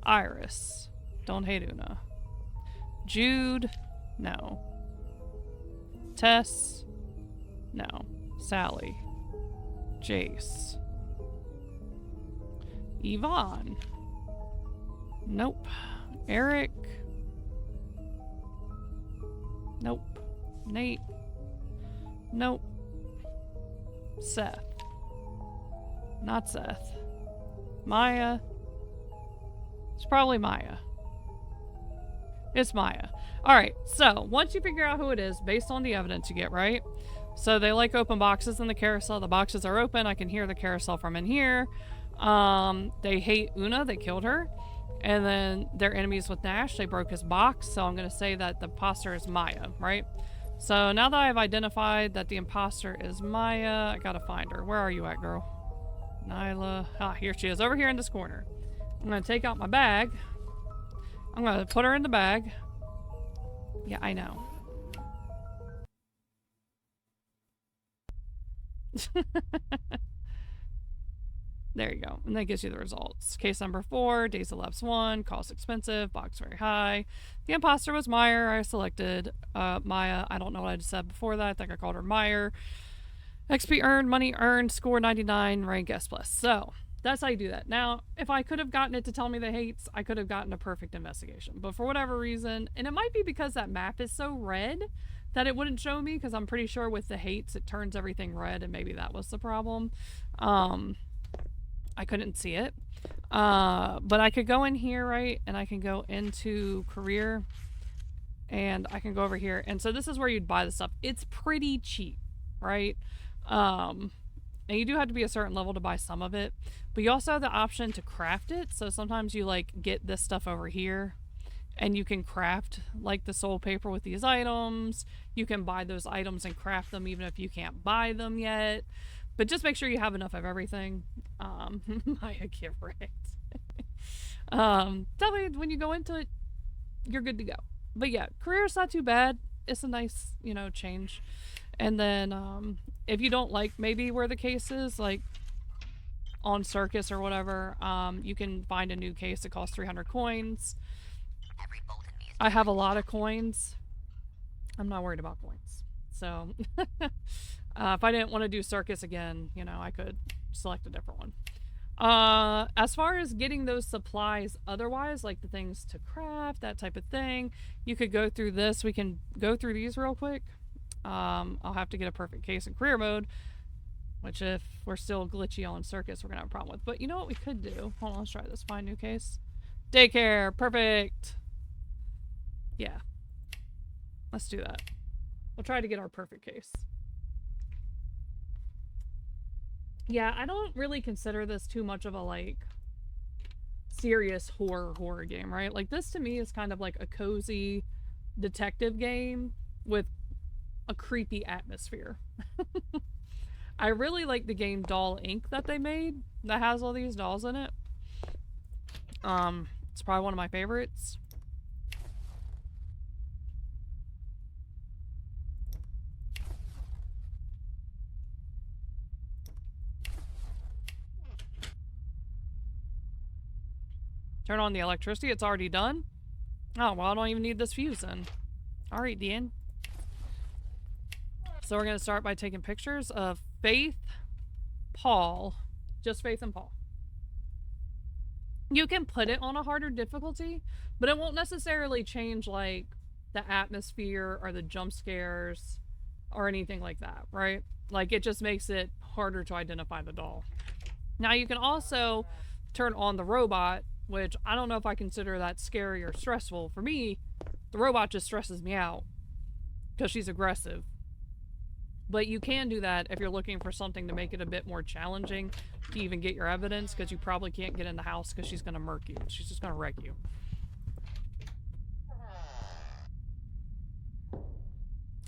Iris, don't hate Una. Jude, no. Tess, no. Sally. Jace. Yvonne. Nope. Eric. Nope. Nate. Nope. Seth. Not Seth. Maya. It's probably Maya. It's Maya. Alright, so once you figure out who it is, based on the evidence you get, right? So they like open boxes in the carousel. The boxes are open. I can hear the carousel from in here. They hate Una. They killed her. And then they're enemies with Nash. They broke his box. So I'm going to say that the imposter is Maya, right? So now that I've identified that the imposter is Maya, I got to find her. Where are you at, girl? Nyla. Ah, here she is. Over here in this corner. I'm going to take out my bag. I'm going to put her in the bag. Yeah, I know. There you go. And that gives you the results. Case number 4, days elapsed 1, cost expensive, box very high. The imposter was Meyer. I selected Maya. I don't know what I just said before that. I think I called her Meyer. XP earned, money earned, score 99, rank S+. So that's how you do that. Now, if I could have gotten it to tell me the hates, I could have gotten a perfect investigation. But for whatever reason, and it might be because that map is so red that it wouldn't show me, because I'm pretty sure with the hates it turns everything red, and maybe that was the problem. I couldn't see it. But I could go in here, right? And I can go into career. And I can go over here. And so this is where you'd buy the stuff. It's pretty cheap, right? And you do have to be a certain level to buy some of it. But you also have the option to craft it. So sometimes you like get this stuff over here. And you can craft like the soul paper with these items. You can buy those items and craft them even if you can't buy them yet. But just make sure you have enough of everything. Maya, get right. That way, when you go into it, you're good to go. But yeah, career's not too bad. It's a nice, change. And then if you don't like maybe where the case is, like on Circus or whatever, you can find a new case that costs 300 coins. Every bolt in me is I have a lot of coins. I'm not worried about coins. So if I didn't want to do Circus again, I could select a different one. As far as getting those supplies otherwise, like the things to craft, that type of thing, you could go through this. We can go through these real quick. I'll have to get a perfect case in career mode, which if we're still glitchy on Circus, we're gonna have a problem with. But you know what we could do? Hold on, let's try this. Find new case. Daycare, perfect. Yeah. Let's do that. We'll try to get our perfect case. Yeah, I don't really consider this too much of a, like, serious horror game, right? Like, this to me is kind of like a cozy detective game with a creepy atmosphere. I really like the game Doll Inc. that they made that has all these dolls in it. It's probably one of my favorites. Turn on the electricity. It's already done. Oh, well, I don't even need this fuse then. Alright, Dean. So we're going to start by taking pictures of Faith, Paul. Just Faith and Paul. You can put it on a harder difficulty, but it won't necessarily change, like, the atmosphere or the jump scares or anything like that, right? Like, it just makes it harder to identify the doll. Now, you can also turn on the robot, which I don't know if I consider that scary or stressful. For me, the robot just stresses me out because she's aggressive. But you can do that if you're looking for something to make it a bit more challenging to even get your evidence, because you probably can't get in the house because she's going to murk you. She's just going to wreck you.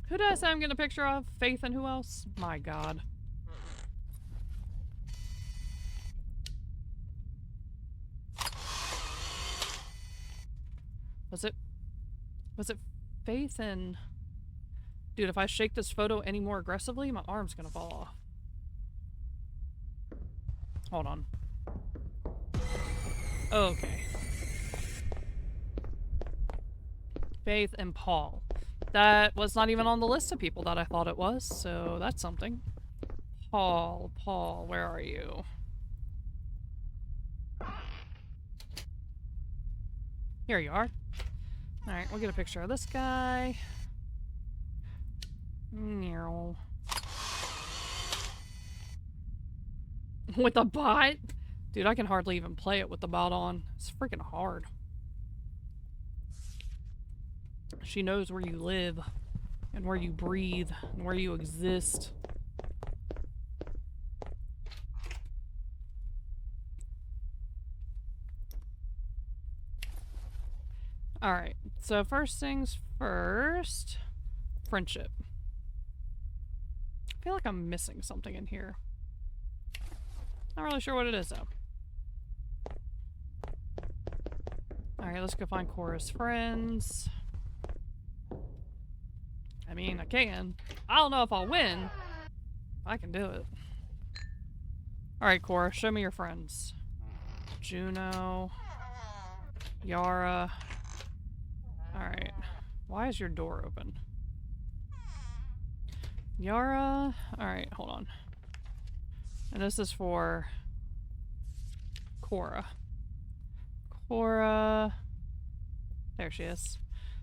Who did I say I'm getting a picture of? Faith and who else? My God. Was it Faith and... Dude, if I shake this photo any more aggressively, my arm's gonna fall off. Hold on. Okay. Faith and Paul. That was not even on the list of people that I thought it was, so that's something. Paul, where are you? Here you are. Alright, we'll get a picture of this guy. With a bot? Dude, I can hardly even play it with the bot on. It's freaking hard. She knows where you live, and where you breathe, and where you exist. Alright, so first things first. Friendship. I feel like I'm missing something in here. Not really sure what it is, though. Alright, let's go find Cora's friends. I mean, I can. I don't know if I'll win. I can do it. Alright, Cora, show me your friends. Juno. Yara. Alright. Why is your door open? Yara. Alright, hold on. And this is for Cora. Cora. There she is.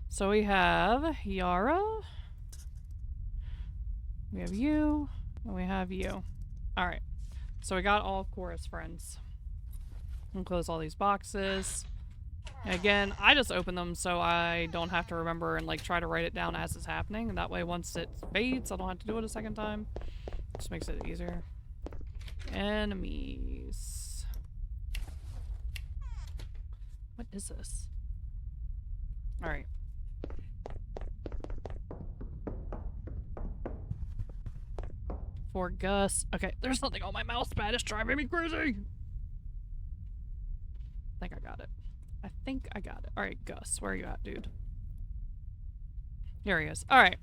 So we have Yara. We have you. And we have you. Alright. So we got all of Cora's friends. We'll close all these boxes. Again, I just open them so I don't have to remember and like try to write it down as it's happening. And that way once it fades, I don't have to do it a second time. Just makes it easier. Enemies. What is this? Alright. For Gus. Okay, there's something on my mouse pad. It's driving me crazy. I think I got it. I think I got it. Alright, Gus. Where are you at, dude? Here he is. Alright.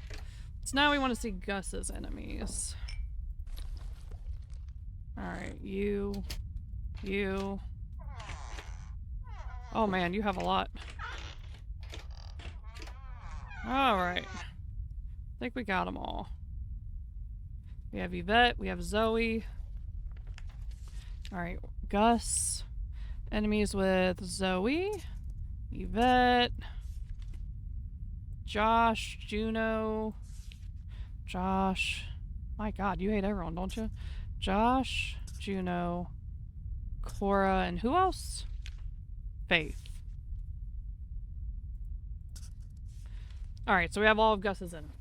So now we want to see Gus's enemies. Alright, you. You. Oh man, you have a lot. Alright. I think we got them all. We have Yvette, we have Zoe. Alright, Gus. Enemies with Zoe. Yvette. Josh, Juno. Josh. My god, you hate everyone, don't you? Josh, Juno, Cora, and who else? Faith. Alright, so we have all of Gus's enemies.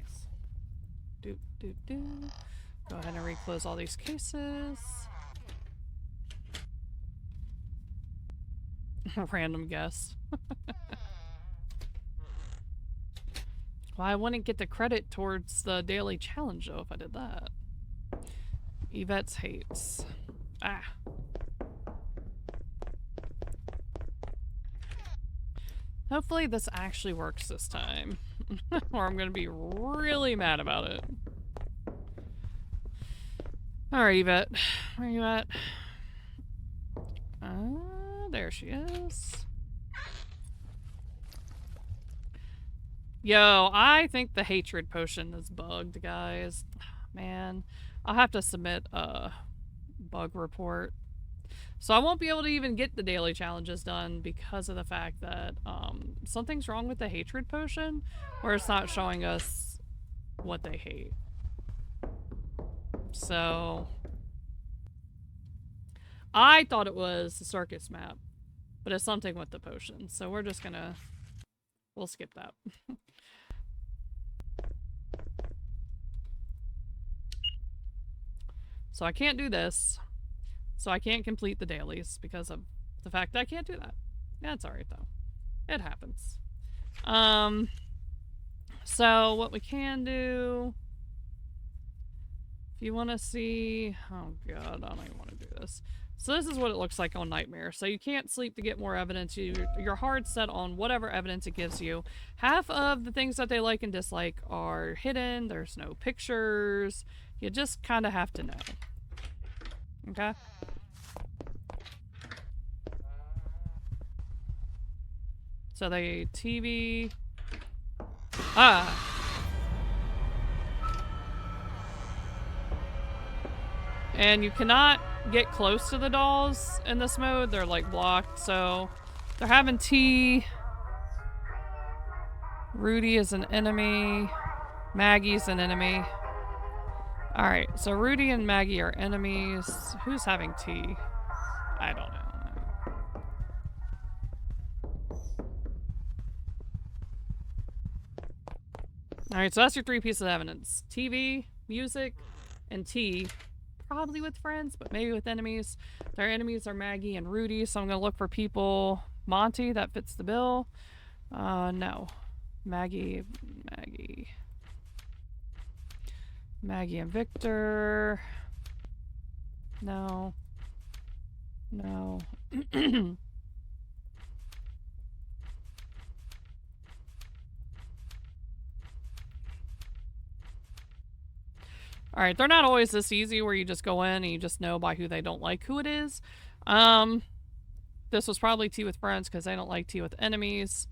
Go ahead and reclose all these cases. Random guess. Well, I wouldn't get the credit towards the daily challenge though if I did that. Yvette's hates. Ah. Hopefully this actually works this time. Or I'm gonna be really mad about it. Alright, Yvette. Where are you at? There she is. Yo, I think the hatred potion is bugged, guys. Man, I'll have to submit a bug report. So I won't be able to even get the daily challenges done because of the fact that something's wrong with the hatred potion, where it's not showing us what they hate. So I thought it was the circus map, but it's something with the potion. So we're just gonna, we'll skip that. So I can't do this. So I can't complete the dailies because of the fact that I can't do that. Yeah, it's alright though. It happens. So what we can do, if you want to see, oh god, I don't even want to do this. So this is what it looks like on Nightmare. So you can't sleep to get more evidence. You're hard set on whatever evidence it gives you. Half of the things that they like and dislike are hidden. There's no pictures. You just kind of have to know. Okay? So the TV... Ah! And you cannot get close to the dolls in this mode. They're like blocked, so they're having tea. Rudy is an enemy. Maggie's an enemy. Alright, so Rudy and Maggie are enemies. Who's having tea? I don't know. Alright, so that's your 3 pieces of evidence. TV, music, and tea. Probably with friends, but maybe with enemies. Their enemies are Maggie and Rudy, so I'm gonna look for people. Monty, that fits the bill. No. Maggie and Victor. No. No. Alright, they're not always this easy where you just go in and you just know by who they don't like who it is. This was probably tea with friends because they don't like tea with enemies.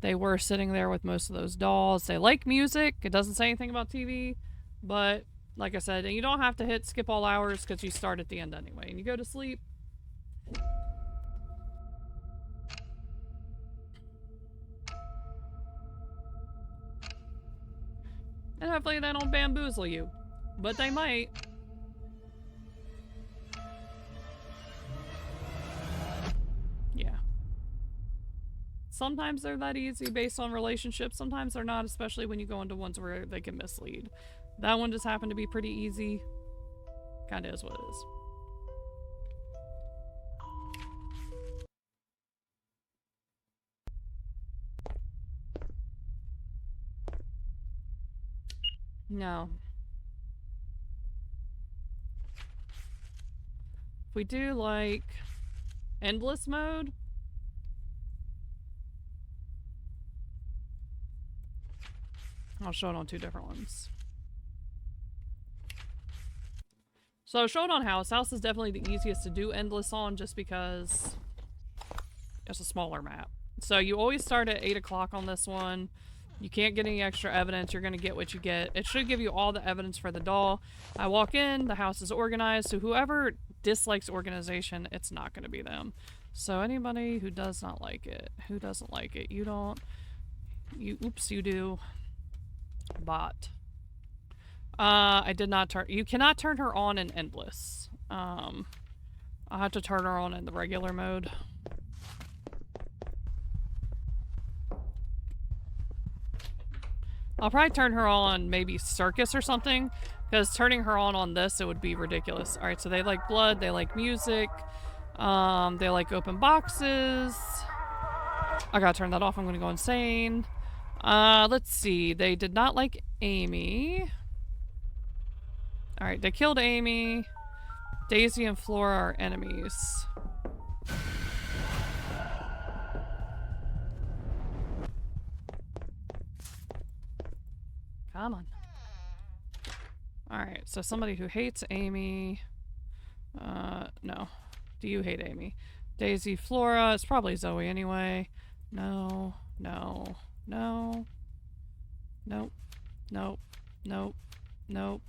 They were sitting there with most of those dolls. They like music. It doesn't say anything about TV. But, like I said, you don't have to hit skip all hours because you start at the end anyway. And you go to sleep. And hopefully they don't bamboozle you. But they might. Yeah. Sometimes they're that easy based on relationships. Sometimes they're not, especially when you go into ones where they can mislead. That one just happened to be pretty easy. Kinda is what it is. No. we do like endless mode, I'll show it on 2 different ones. So I'll show it on House. House is definitely the easiest to do endless on just because it's a smaller map. So you always start at 8 o'clock on this one. You can't get any extra evidence. You're going to get what you get. It should give you all the evidence for the doll. I walk in, the house is organized, so whoever dislikes organization, it's not going to be them. So anybody who does not like it, who doesn't like it, you don't, you, oops, you do. Bot. I did not turn, you cannot turn her on in endless. I'll have to turn her on in the regular mode. I'll probably turn her on maybe circus or something, because turning her on this, it would be ridiculous. Alright, so they like blood, they like music, they like open boxes. I gotta turn that off, I'm gonna go insane. Let's see, they did not like Amy. Alright, they killed Amy. Daisy and Flora are enemies. Come on. Alright, so somebody who hates Amy. No. Do you hate Amy? Daisy, Flora. It's probably Zoe anyway. No. No. No. Nope. Nope. Nope. Nope.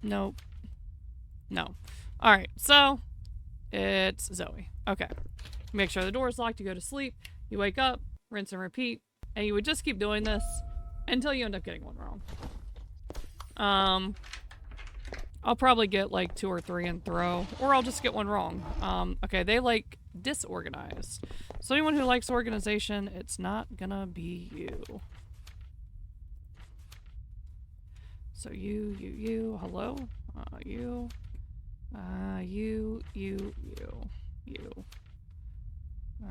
Nope. No. Alright, so it's Zoe. Okay. Make sure the door is locked, you go to sleep, you wake up, rinse and repeat, and you would just keep doing this until you end up getting one wrong. I'll probably get like 2 or 3 and throw, or I'll just get one wrong. Okay, they like disorganized. So anyone who likes organization, it's not gonna be you. So you, hello? You. You.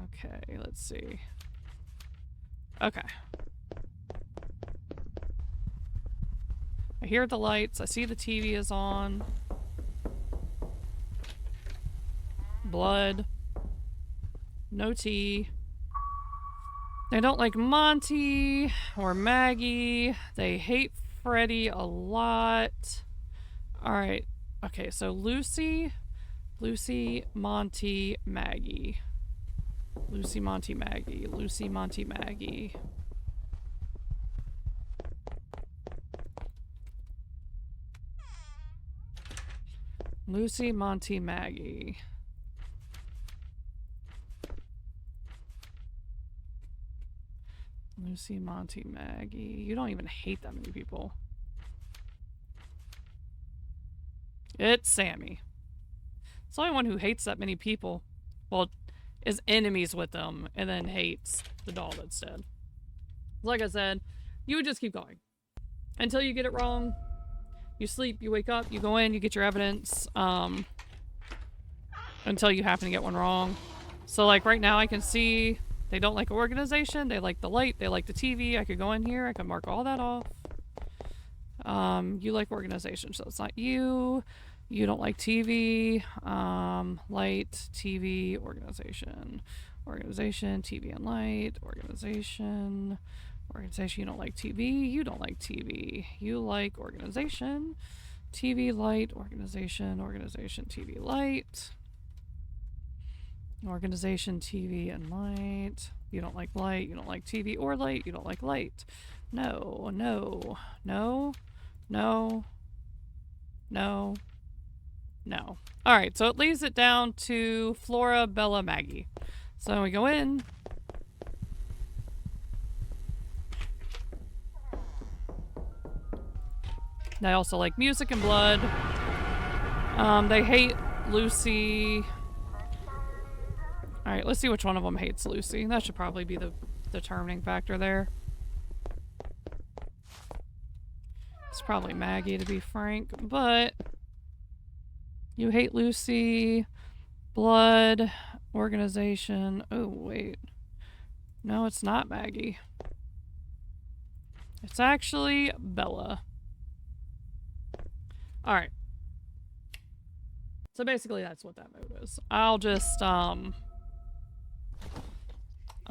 Okay, let's see. Okay. I hear the lights. I see the TV is on. Blood. No tea. They don't like Monty or Maggie. They hate Freddy a lot. Alright. Okay, so Lucy, Monty, Maggie. Lucy, Monty, Maggie. Lucy, Monty, Maggie. Lucy, Monty, Maggie. Lucy, Monty, Maggie. You don't even hate that many people. It's Sammy. It's the only one who hates that many people. Well, is enemies with them and then hates the doll that's dead. Like I said, you would just keep going until you get it wrong. You sleep, you wake up, you go in, you get your evidence, until you happen to get one wrong. So like right now I can see they don't like organization, they like the light, they like the TV. I could go in here, I could mark all that off. You like organization, so it's not you. You don't like TV, light, TV, organization. Organization, TV and light, organization. Organization, you don't like TV, you don't like TV. You like organization, TV, light, organization, organization, TV, light. Organization, TV, and light. You don't like light, you don't like TV or light, you don't like light. No, no, no, no, no, no. Alright, so it leaves it down to Flora, Bella, Maggie. So we go in. They also like music and blood. They hate Lucy. Alright, let's see which one of them hates Lucy. That should probably be the determining factor there. It's probably Maggie, to be frank, but you hate Lucy, blood, organization. Oh, wait. No, it's not Maggie. It's actually Bella. Alright. So basically that's what that mode is. I'll just, I'm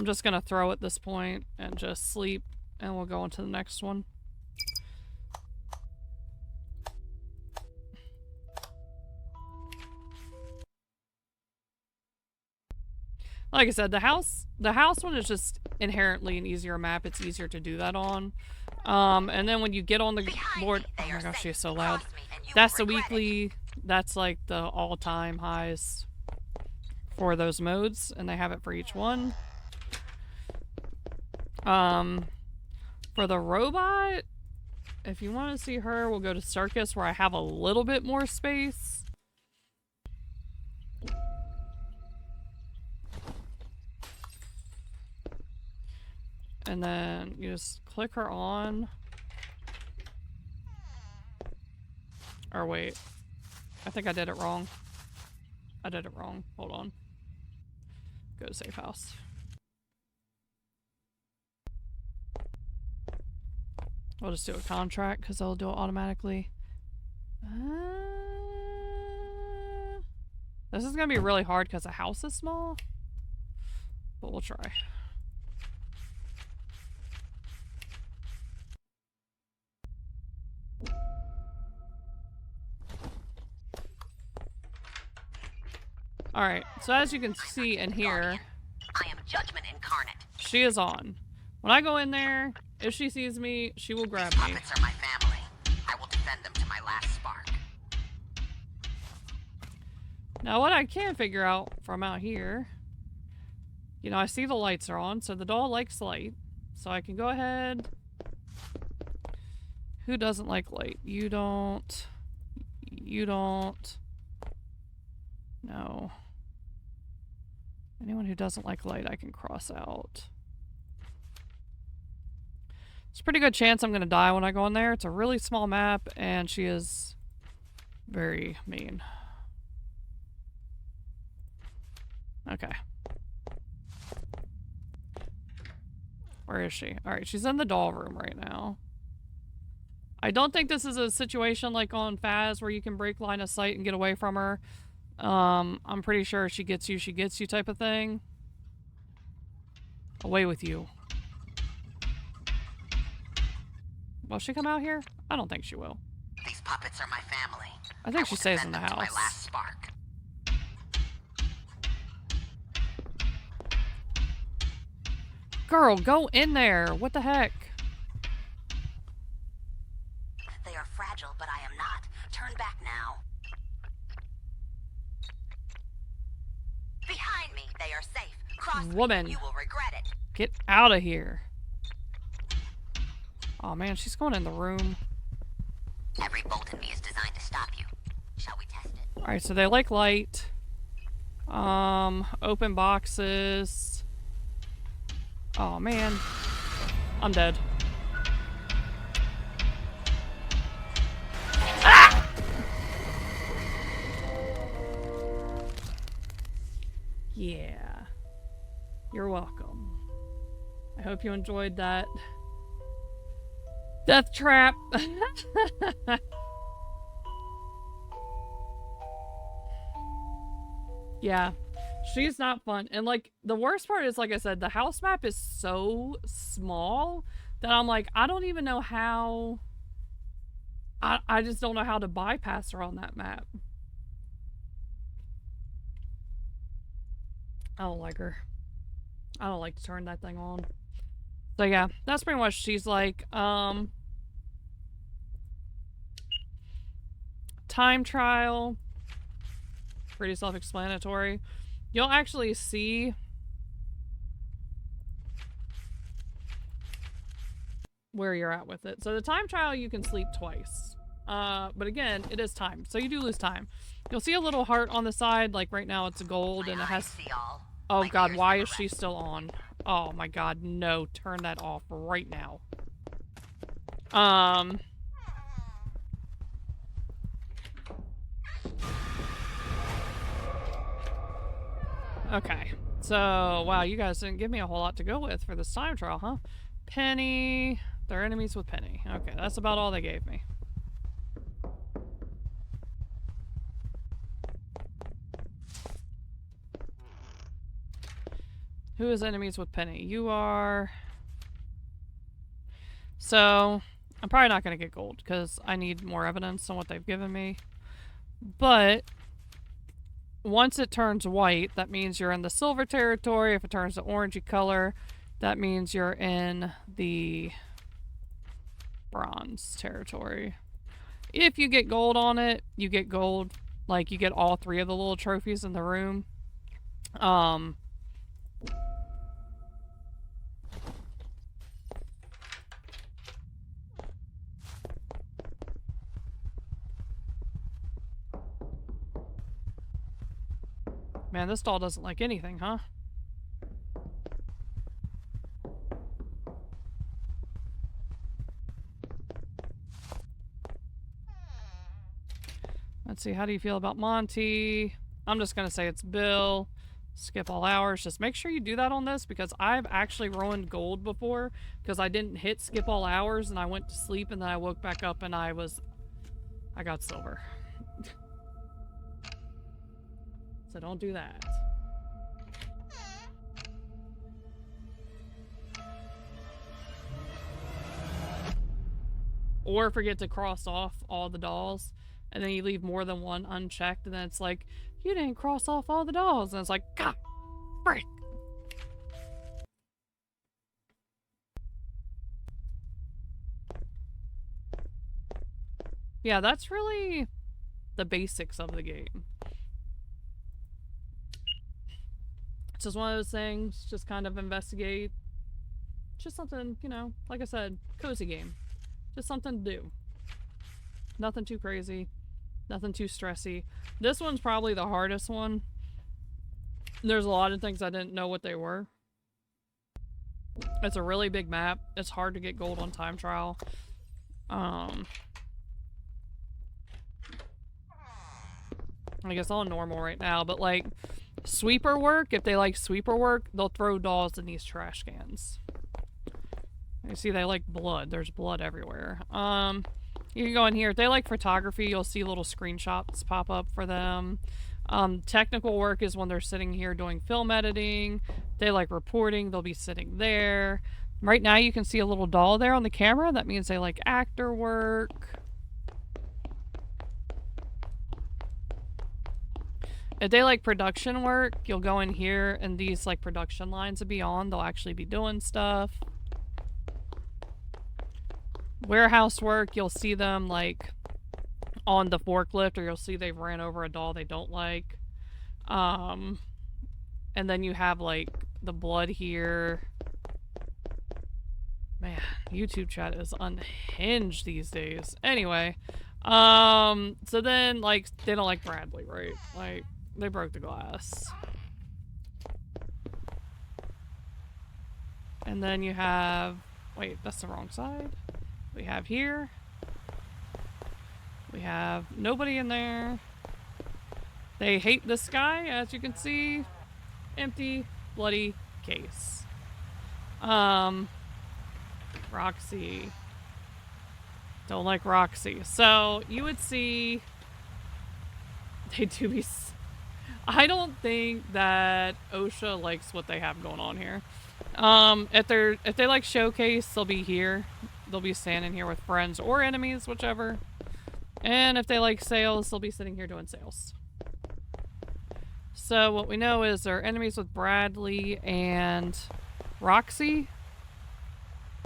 just gonna throw at this point and just sleep, and we'll go on to the next one. Like I said, the house one is just inherently an easier map. It's easier to do that on. And then when you get on the board, oh my gosh, she's so loud. That's the weekly, that's like the all-time highs for those modes, and they have it for each one. For the robot, if you want to see her, we'll go to Circus, where I have a little bit more space. And then you just click her on. Or wait. I think I did it wrong. I did it wrong. Hold on. Go to safe house. I'll just do a contract because they'll do it automatically. This is going to be really hard because the house is small. But we'll try. Alright, so as you can see and hear, I am judgment incarnate. She is on. When I go in there, if she sees me, she will grab me. Puppets are my family. I will defend them to my last spark. Now what I can figure out from out here, you know, I see the lights are on, so the doll likes light. So I can go ahead. Who doesn't like light? You don't. You don't. No. Anyone who doesn't like light, I can cross out. It's a pretty good chance I'm going to die when I go in there. It's a really small map, and she is very mean. Okay. Where is she? Alright, she's in the doll room right now. I don't think this is a situation like on Faz where you can break line of sight and get away from her. I'm pretty sure she gets you type of thing. Away with you. Will she come out here? I don't think she will. These puppets are my family. I think she stays in the To house. my last spark. Girl, go in there. What the heck? They are fragile, but I am not. Turn back now. Behind me, they are safe. Cross Woman. me, you will regret it. Get out of here. Oh man, she's going in the room. Every bolt in me is designed to stop you. Shall we test it? Alright, so they like light. Open boxes. Oh man. I'm dead. Ah! Yeah. You're welcome. I hope you enjoyed that. Death trap. Yeah. She's not fun. And like the worst part is, like I said, the house map is so small that I'm like, I don't even know how. I just don't know how to bypass her on that map. I don't like her. I don't like to turn that thing on. So yeah, that's pretty much she's like. Time trial. Pretty self-explanatory. You'll actually see where you're at with it. So the time trial, you can sleep twice. But again, it is time. So you do lose time. You'll see a little heart on the side. Like right now it's gold and it has... Oh god, why is she still on? Oh my god, no. Turn that off right now. Okay. So, wow, you guys didn't give me a whole lot to go with for this time trial, huh? Penny. They're enemies with Penny. Okay, that's about all they gave me. Who is enemies with Penny? You are... So, I'm probably not going to get gold because I need more evidence on what they've given me. But once it turns white, that means you're in the silver territory. If it turns to orangey color, that means you're in the bronze territory. If you get gold on it, you get gold. Like, you get all 3 of the little trophies in the room. Man, this doll doesn't like anything, huh? Let's see, how do you feel about Monty? I'm just gonna say it's Bill. Skip all hours. Just make sure you do that on this because I've actually ruined gold before because I didn't hit skip all hours and I went to sleep and then I woke back up and I got silver. So don't do that. Or forget to cross off all the dolls and then you leave more than one unchecked and then it's like, you didn't cross off all the dolls. And it's like, God, frick. Yeah, that's really the basics of the game. It's just one of those things, just kind of investigate. Just something, you know, like I said, cozy game. Just something to do. Nothing too crazy. Nothing too stressy. This one's probably the hardest one. There's a lot of things I didn't know what they were. It's a really big map. It's hard to get gold on time trial. I guess on normal right now, but like sweeper work, if they like sweeper work, they'll throw dolls in these trash cans. You see they like blood. There's blood everywhere. You can go in here. If they like photography, you'll see little screenshots pop up for them. Technical work is when they're sitting here doing film editing. They like reporting, they'll be sitting there. Right now you can see a little doll there on the camera. That means they like actor work. If they like production work, you'll go in here and these like production lines will be on. They'll actually be doing stuff. Warehouse work, you'll see them like on the forklift or you'll see they've ran over a doll they don't like. And then you have like the blood here. Man, YouTube chat is unhinged these days. Anyway, so then like they don't like Bradley, right? Like they broke the glass. And then you have, wait, that's the wrong side. We have here. We have nobody in there. They hate this guy, as you can see. Empty, bloody case. Roxy. Don't like Roxy. So, you would see... They do be... I don't think that OSHA likes what they have going on here. If they like showcase, they'll be here. They'll be standing here with friends or enemies, whichever. And if they like sales, they'll be sitting here doing sales. So what we know is they're enemies with Bradley and Roxy.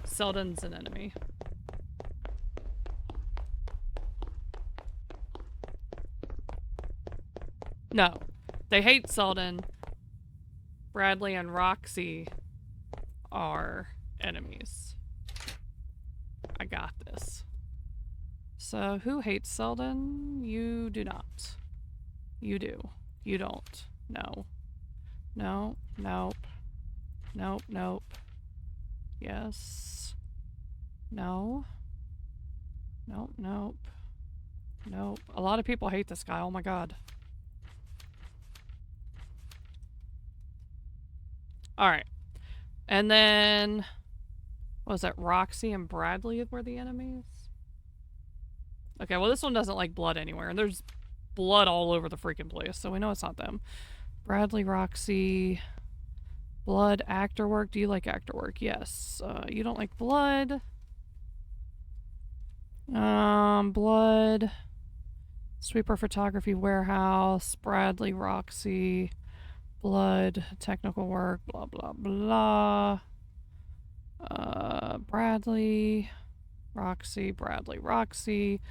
Selden's an enemy. No. They hate Selden. Bradley and Roxy are enemies. I got this. So, who hates Selden? You do not. You do. You don't. No. No. Nope. Nope. Nope. Yes. No. Nope. Nope. Nope. A lot of people hate this guy. Oh my god. Alright. And then... what was that? Roxy and Bradley were the enemies? Okay, well this one doesn't like blood anywhere. And there's blood all over the freaking place. So we know it's not them. Bradley, Roxy... Blood, actor work. Do you like actor work? Yes. You don't like blood. Blood. Sweeper photography warehouse. Bradley, Roxy. Blood, technical work, blah, blah, blah. Bradley, Roxy, Bradley, Roxy.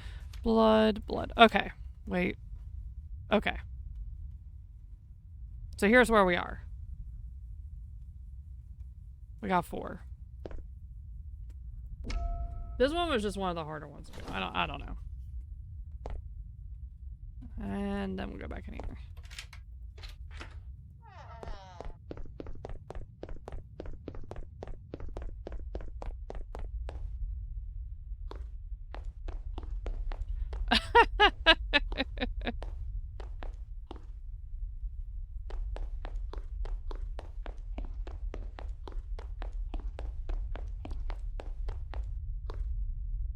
Blood, blood. Okay. Wait. Okay. So here's where we are. We got 4. This one was just one of the harder ones. I don't know. And then we'll go back in here.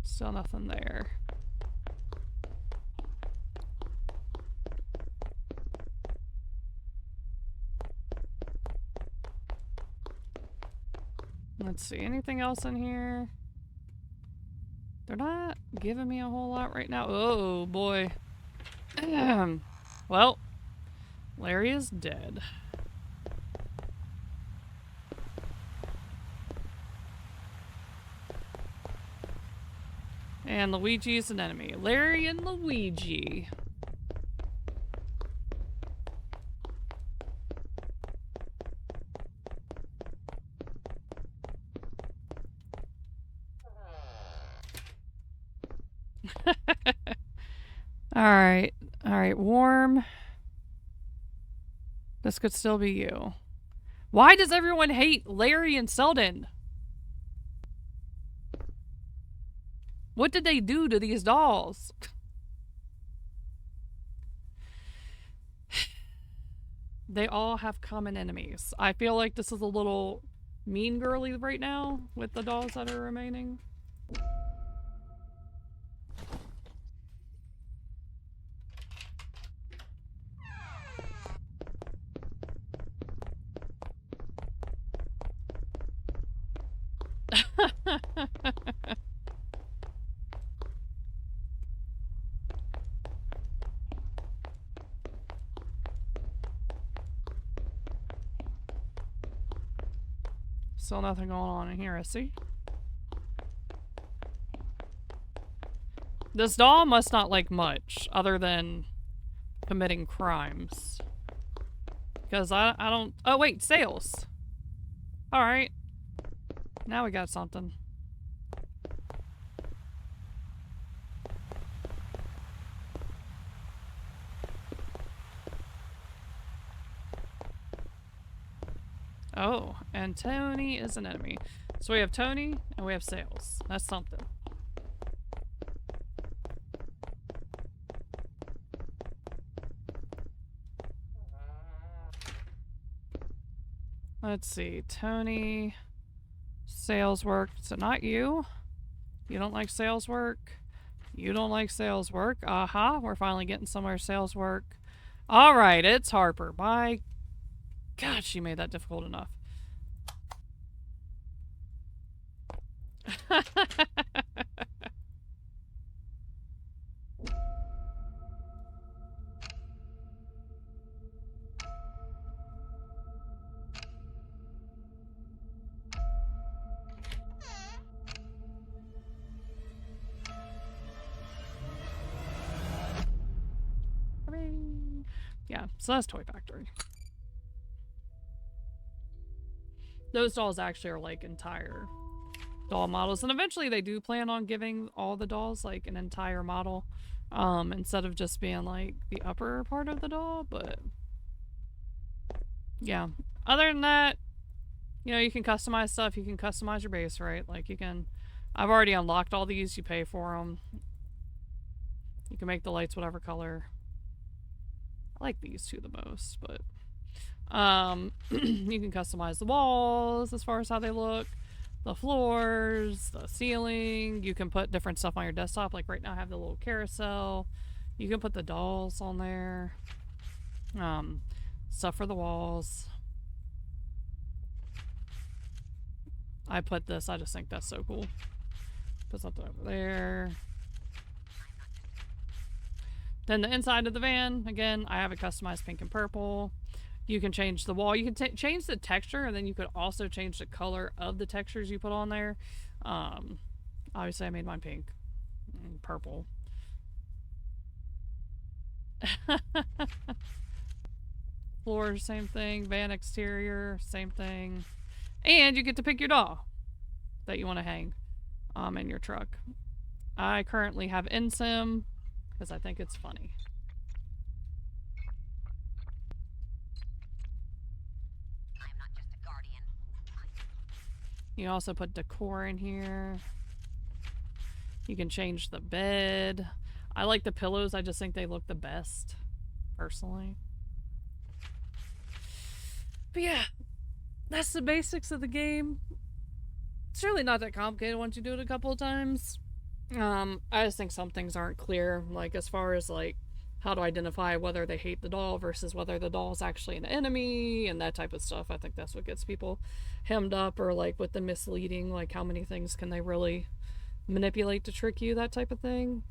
Still nothing there. Let's see, anything else in here? They're not giving me a whole lot right now. Oh boy. Well, Larry is dead. And Luigi is an enemy. Larry and Luigi. Alright. Alright, warm. This could still be you. Why does everyone hate Larry and Selden? What did they do to these dolls? They all have common enemies. I feel like this is a little mean girly right now with the dolls that are remaining. Still nothing going on in here, I see. This doll must not like much other than committing crimes. Because I don't... Oh, wait, sales. Alright. Now we got something. Oh, and Tony is an enemy. So we have Tony and we have sales. That's something. Let's see. Tony. Sales work. So not you. You don't like sales work. You don't like sales work. Aha. We're finally getting somewhere. Sales work. Alright, it's Harper. By God, she made that difficult enough. Yeah, so that's Toy Factory. Those dolls actually are like entire doll models, and eventually they do plan on giving all the dolls like an entire model, instead of just being like the upper part of the doll. But yeah, other than that, you know, you can customize stuff. You can customize your base, right? Like you can, I've already unlocked all these. You pay for them. You can make the lights whatever color. I like these two the most, but you can customize the walls as far as how they look, the floors, the ceiling. You can put different stuff on your desktop. Like right now I have the little carousel. You can put the dolls on there. Stuff for the walls. I put this. I just think that's so cool. Put something over there. Then the inside of the van, again, I have it customized pink and purple. You can change the wall. You can change the texture, and then you could also change the color of the textures you put on there. Obviously, I made mine pink and purple. Floor, same thing. Van exterior, same thing. And you get to pick your doll that you want to hang in your truck. I currently have NSIM because I think it's funny. I'm not just a guardian. You also put decor in here. You can change the bed. I like the pillows. I just think they look the best, personally. But yeah, that's the basics of the game. It's really not that complicated once you do it a couple of times. I just think some things aren't clear, like as far as like how to identify whether they hate the doll versus whether the doll is actually an enemy and that type of stuff. I think that's what gets people hemmed up, or like with the misleading, like how many things can they really manipulate to trick you, that type of thing.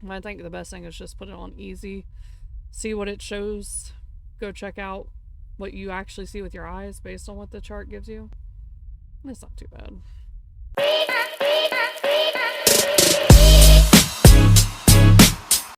And I think the best thing is just put it on easy, see what it shows, go check out what you actually see with your eyes based on what the chart gives you. It's not too bad.